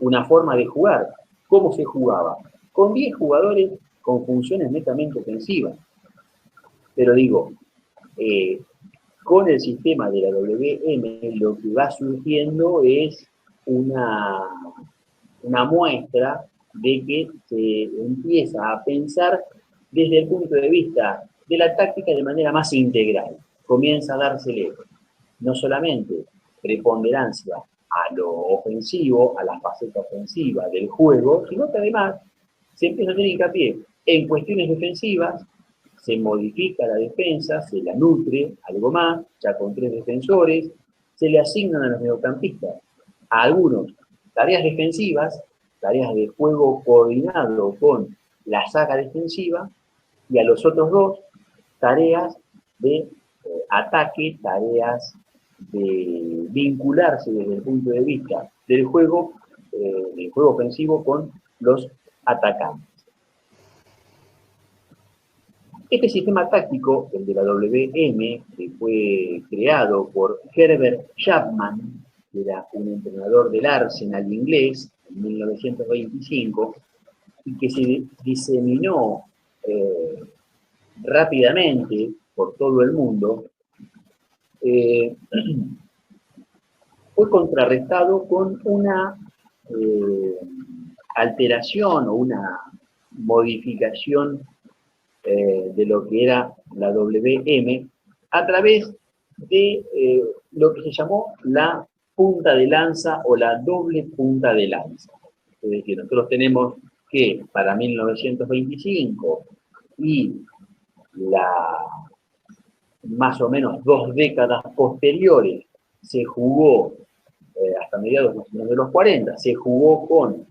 una forma de jugar. ¿Cómo se jugaba? Con 10 jugadores con funciones netamente ofensivas. Pero digo, con el sistema de la WM lo que va surgiendo es una muestra de que se empieza a pensar desde el punto de vista de la táctica de manera más integral. Comienza a dársele no solamente preponderancia a lo ofensivo, a la faceta ofensiva del juego, sino que además se empieza a tener hincapié en cuestiones defensivas, se modifica la defensa, se la nutre algo más, ya con 3 defensores, se le asignan a los mediocampistas a algunos tareas defensivas, tareas de juego coordinado con la saga defensiva, y a los otros 2 tareas de ataque, tareas de vincularse desde el punto de vista del juego ofensivo con los atacantes. Este sistema táctico, el de la WM, que fue creado por Herbert Chapman, que era un entrenador del Arsenal inglés en 1925, y que se diseminó rápidamente por todo el mundo, fue contrarrestado con una alteración o una modificación de lo que era la WM a través de lo que se llamó la punta de lanza o la doble punta de lanza. Es decir, nosotros tenemos que para 1925 y más o menos 2 décadas posteriores se jugó, hasta mediados de los 40, se jugó con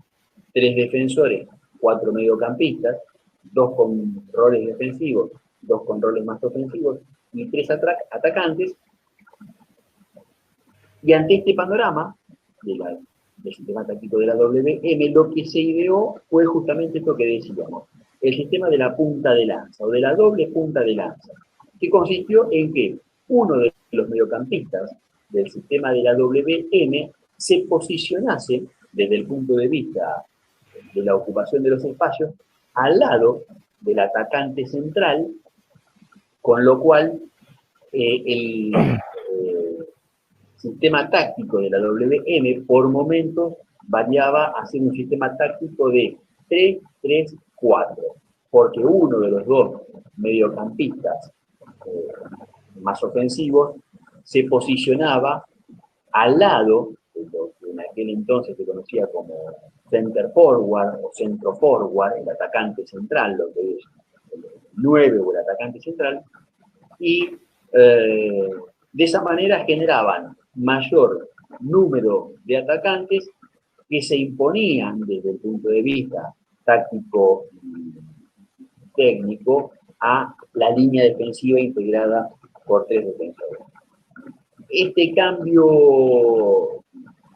3 defensores, 4 mediocampistas, 2 con roles defensivos, 2 con roles más ofensivos y 3 atacantes. Y ante este panorama del sistema táctico de la WM, lo que se ideó fue justamente esto que decíamos, el sistema de la punta de lanza, o de la doble punta de lanza, que consistió en que uno de los mediocampistas del sistema de la WM se posicionase, desde el punto de vista de la ocupación de los espacios, al lado del atacante central, con lo cual el sistema táctico de la WM por momentos variaba a ser un sistema táctico de 3-3-4, porque uno de los 2 mediocampistas más ofensivos se posicionaba al lado de lo que en aquel entonces se conocía como center forward o centro forward, el atacante central, lo que es el 9 o el atacante central, y de esa manera generaban mayor número de atacantes que se imponían desde el punto de vista táctico y técnico a la línea defensiva integrada por 3 defensores. Este cambio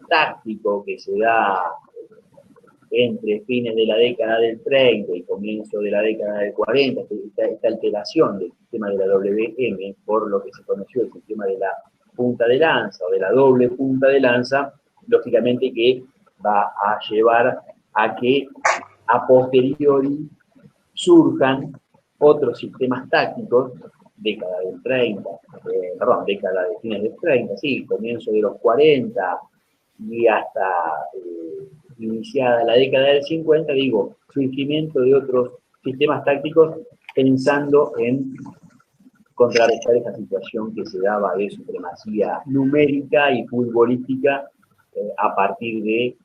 táctico que se da entre fines de la década del 30 y comienzo de la década del 40, esta alteración del sistema de la WM por lo que se conoció el sistema de la punta de lanza o de la doble punta de lanza, lógicamente que va a llevar a que a posteriori surjan otros sistemas tácticos, década del 30, década de fines del 30, sí, comienzo de los 40 y hasta iniciada la década del 50, digo, surgimiento de otros sistemas tácticos pensando en contrarrestar esa situación que se daba de supremacía numérica y futbolística a partir de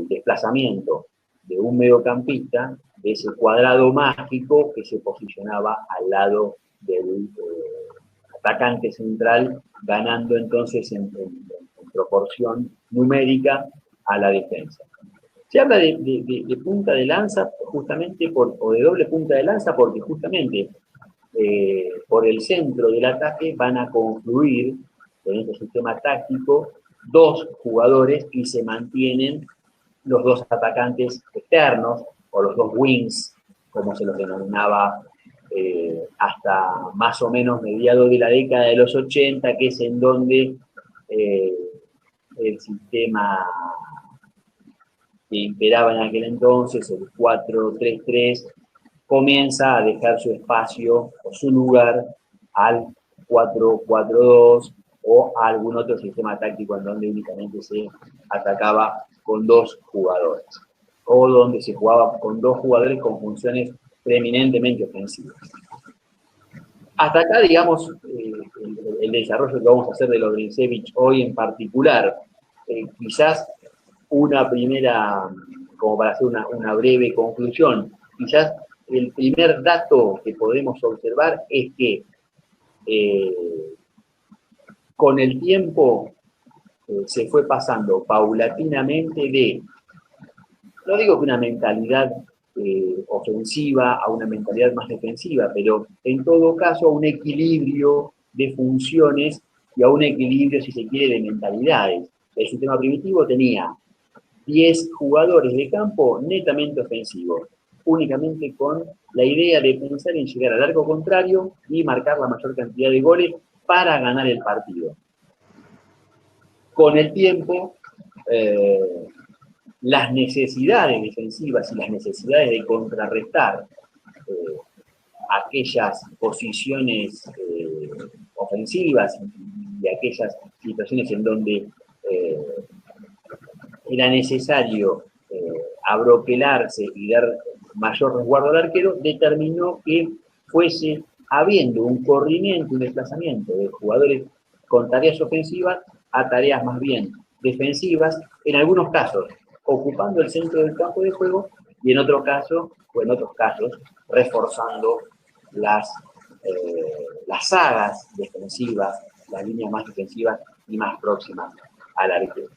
desplazamiento de un mediocampista, de ese cuadrado mágico que se posicionaba al lado del atacante central, ganando entonces en proporción numérica a la defensa. Se habla de punta de lanza justamente o de doble punta de lanza porque justamente por el centro del ataque van a confluir en este sistema táctico 2 jugadores y se mantienen los 2 atacantes externos o los 2 wings, como se los denominaba hasta más o menos mediados de la década de los 80, que es en donde el sistema que imperaba en aquel entonces, el 4-3-3, comienza a dejar su espacio o su lugar al 4-4-2 o a algún otro sistema táctico en donde únicamente se atacaba con 2 jugadores o donde se jugaba con 2 jugadores con funciones preeminentemente ofensivas. Hasta acá, digamos, el desarrollo que vamos a hacer de Lovrincevich hoy en particular, quizás una primera, como para hacer una breve conclusión, quizás el primer dato que podemos observar es que con el tiempo se fue pasando paulatinamente de, no digo que una mentalidad ofensiva a una mentalidad más defensiva, pero en todo caso a un equilibrio de funciones y a un equilibrio, si se quiere, de mentalidades. El sistema primitivo tenía 10 jugadores de campo netamente ofensivos, únicamente con la idea de pensar en llegar al arco contrario y marcar la mayor cantidad de goles para ganar el partido. Con el tiempo, las necesidades defensivas y las necesidades de contrarrestar aquellas posiciones ofensivas y aquellas situaciones en donde era necesario abroquelarse y dar mayor resguardo al arquero, determinó que fuese habiendo un corrimiento, un desplazamiento de jugadores con tareas ofensivas a tareas más bien defensivas, en algunos casos ocupando el centro del campo de juego y en otros casos reforzando las sagas defensivas, las líneas más defensivas y más próximas al arquero.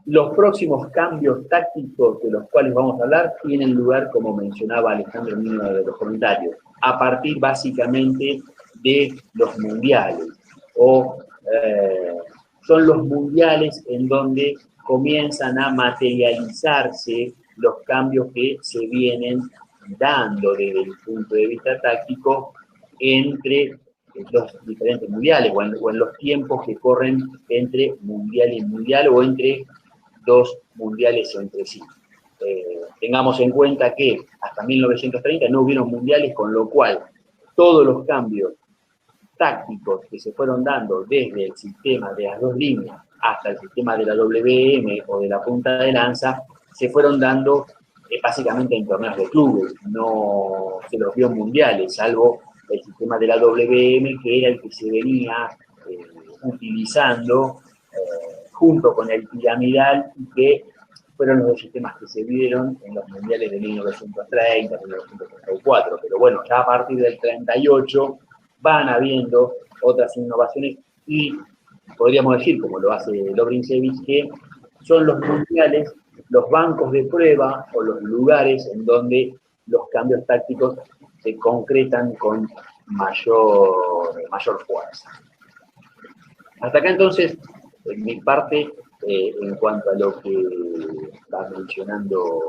Los próximos cambios tácticos de los cuales vamos a hablar tienen lugar, como mencionaba Alejandro en uno de los comentarios, a partir básicamente de los mundiales, son los mundiales en donde comienzan a materializarse los cambios que se vienen dando desde el punto de vista táctico entre los diferentes mundiales o en los tiempos que corren entre mundial y mundial o entre 2 mundiales entre sí. Tengamos en cuenta que hasta 1930 no hubieron mundiales, con lo cual todos los cambios tácticos que se fueron dando desde el sistema de las 2 líneas hasta el sistema de la WM o de la punta de lanza se fueron dando básicamente en torneos de clubes, no se los vio en mundiales, salvo el sistema de la WM, que era el que se venía utilizando junto con el piramidal, y que fueron los dos sistemas que se vieron en los mundiales de 1930, 1934. Pero bueno, ya a partir del 38 van habiendo otras innovaciones y podríamos decir, como lo hace Lovrincevich, que son los mundiales, los bancos de prueba o los lugares en donde los cambios tácticos se concretan con mayor fuerza. Hasta acá entonces, en mi parte, en cuanto a lo que está mencionando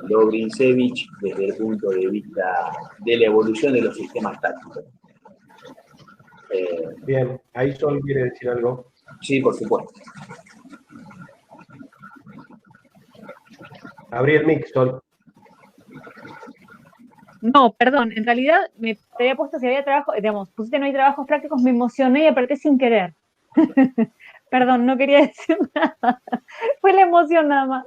Lovrincevich desde el punto de vista de la evolución de los sistemas tácticos. Bien, ahí Sol quiere decir algo. Sí, por supuesto. Abrí el mic, Sol. No, perdón, en realidad me había puesto si había trabajo, digamos, pusiste no hay trabajos prácticos, me emocioné y apreté sin querer. Perdón, no quería decir nada. Fue la emoción nada más.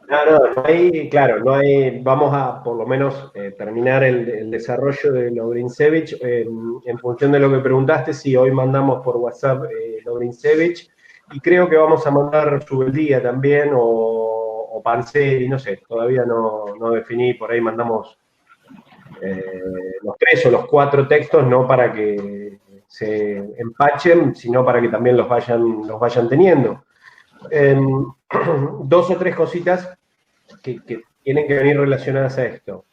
No hay, claro, no hay, vamos a por lo menos terminar el desarrollo de Lovrincevich en función de lo que preguntaste. Sí, hoy mandamos por WhatsApp Lovrincevich y creo que vamos a mandar Subeldía también o Panseri, no sé, todavía no definí, por ahí mandamos los 3 o los 4 textos, no para que se empachen, sino para que también los vayan teniendo. 2 o 3 cositas que tienen que venir relacionadas a esto.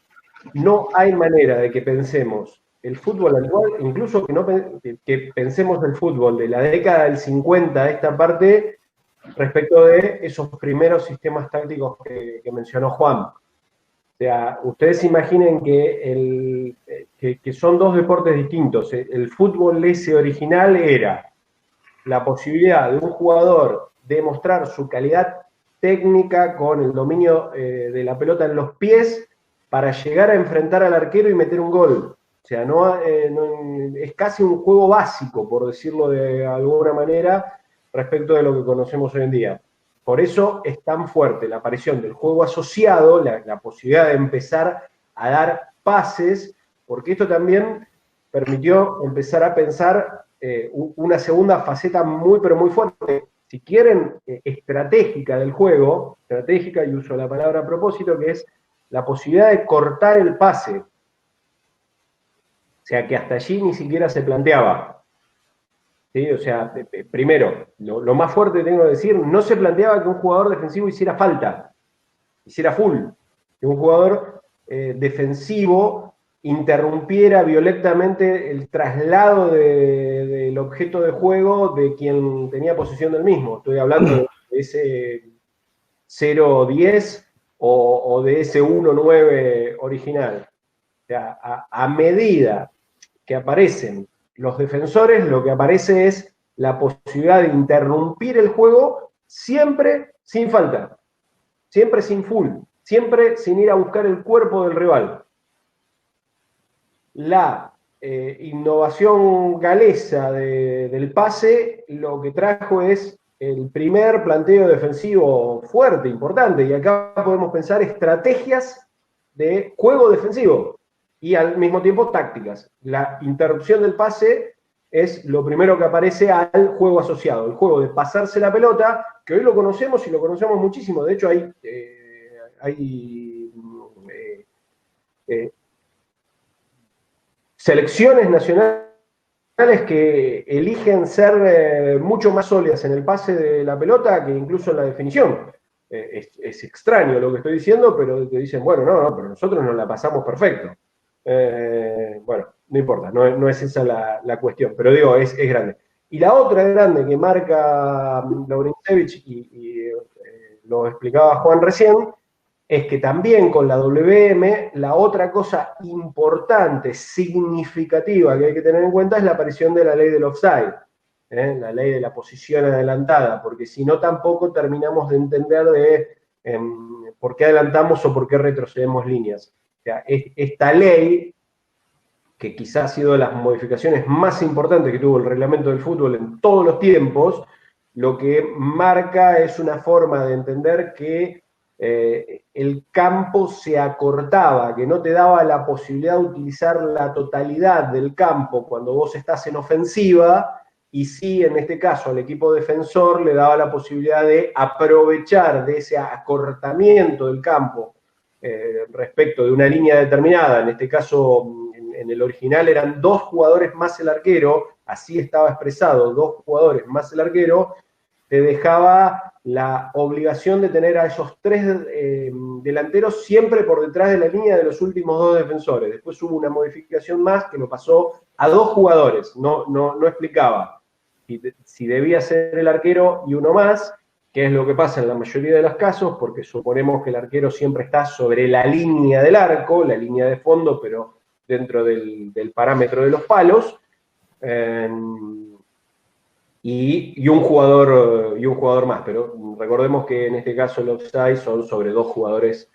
No hay manera de que pensemos el fútbol actual, incluso que pensemos el fútbol de la década del 50 a esta parte, respecto de esos primeros sistemas tácticos que mencionó Juan. O sea, ustedes imaginen que son 2 deportes distintos. El fútbol ese original era la posibilidad de un jugador de mostrar su calidad técnica con el dominio de la pelota en los pies para llegar a enfrentar al arquero y meter un gol. O sea, es casi un juego básico, por decirlo de alguna manera, respecto de lo que conocemos hoy en día. Por eso es tan fuerte la aparición del juego asociado, la posibilidad de empezar a dar pases, porque esto también permitió empezar a pensar una segunda faceta muy, pero muy fuerte, si quieren, estratégica del juego, estratégica, y uso la palabra a propósito, que es la posibilidad de cortar el pase. O sea, que hasta allí ni siquiera se planteaba. ¿Sí? O sea, primero, lo más fuerte tengo que decir, no se planteaba que un jugador defensivo hiciera falta, hiciera full, que un jugador defensivo interrumpiera violentamente el traslado del objeto de juego de quien tenía posesión del mismo. Estoy hablando de ese 0-10 o de ese 1-9 original. O sea, a medida que aparecen los defensores, lo que aparece es la posibilidad de interrumpir el juego siempre sin falta, siempre sin full, siempre sin ir a buscar el cuerpo del rival. La innovación galesa del pase lo que trajo es el primer planteo defensivo fuerte, importante, y acá podemos pensar estrategias de juego defensivo y al mismo tiempo tácticas. La interrupción del pase es lo primero que aparece al juego asociado, el juego de pasarse la pelota, que hoy lo conocemos y lo conocemos muchísimo. De hecho, hay selecciones nacionales que eligen ser mucho más sólidas en el pase de la pelota que incluso en la definición. Es extraño lo que estoy diciendo, pero te dicen, bueno, no, pero nosotros nos la pasamos perfecto. Bueno, no importa, no es esa la cuestión, pero digo, es grande. Y la otra grande que marca Lovrincevich, y lo explicaba Juan recién, es que también con la WM, la otra cosa importante, significativa que hay que tener en cuenta es la aparición de la ley del offside, la ley de la posición adelantada, porque si no tampoco terminamos de entender de por qué adelantamos o por qué retrocedemos líneas. O sea, esta ley, que quizás ha sido de las modificaciones más importantes que tuvo el reglamento del fútbol en todos los tiempos, lo que marca es una forma de entender que el campo se acortaba, que no te daba la posibilidad de utilizar la totalidad del campo cuando vos estás en ofensiva, y sí, en este caso, al equipo defensor le daba la posibilidad de aprovechar de ese acortamiento del campo respecto de una línea determinada. En este caso, en el original eran 2 jugadores más el arquero, así estaba expresado, 2 jugadores más el arquero, te dejaba la obligación de tener a esos 3 delanteros siempre por detrás de la línea de los últimos 2 defensores. Después hubo una modificación más que lo pasó a 2 jugadores, no explicaba si debía ser el arquero y uno más, que es lo que pasa en la mayoría de los casos, porque suponemos que el arquero siempre está sobre la línea del arco, la línea de fondo, pero dentro del parámetro de los palos, y un jugador más, pero recordemos que en este caso los offside son sobre 2 jugadores,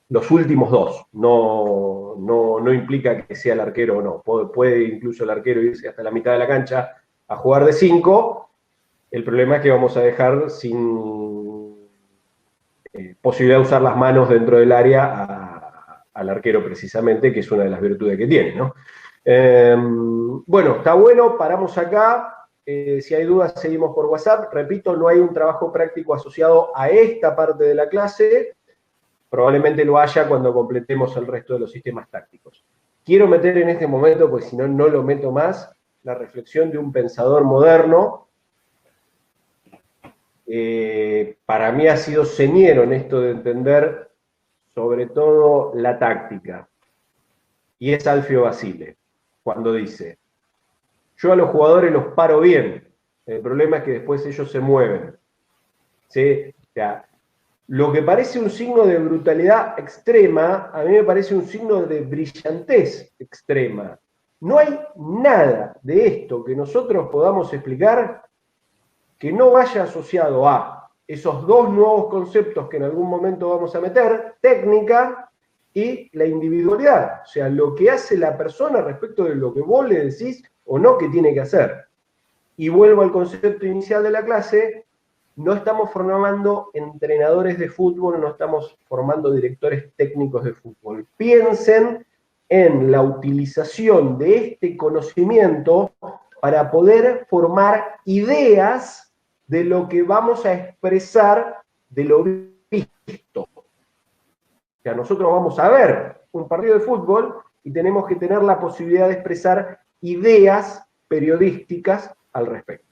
los últimos 2, no implica que sea el arquero o no, puede incluso el arquero irse hasta la mitad de la cancha a jugar de 5, el problema es que vamos a dejar sin posibilidad de usar las manos dentro del área al arquero precisamente, que es una de las virtudes que tiene, ¿no? Bueno, está bueno, paramos acá. Si hay dudas, seguimos por WhatsApp. Repito, no hay un trabajo práctico asociado a esta parte de la clase. Probablemente lo haya cuando completemos el resto de los sistemas tácticos. Quiero meter en este momento, pues si no, no lo meto más, la reflexión de un pensador moderno. Para mí ha sido señero en esto de entender sobre todo la táctica. Y es Alfio Basile, cuando dice: yo a los jugadores los paro bien, el problema es que después ellos se mueven. ¿Sí? O sea, lo que parece un signo de brutalidad extrema, a mí me parece un signo de brillantez extrema. No hay nada de esto que nosotros podamos explicar que no vaya asociado a esos 2 nuevos conceptos que en algún momento vamos a meter, técnica y la individualidad. O sea, lo que hace la persona respecto de lo que vos le decís o no que tiene que hacer. Y vuelvo al concepto inicial de la clase, no estamos formando entrenadores de fútbol, no estamos formando directores técnicos de fútbol. Piensen en la utilización de este conocimiento para poder formar ideas de lo que vamos a expresar de lo visto. O sea, nosotros vamos a ver un partido de fútbol y tenemos que tener la posibilidad de expresar ideas periodísticas al respecto.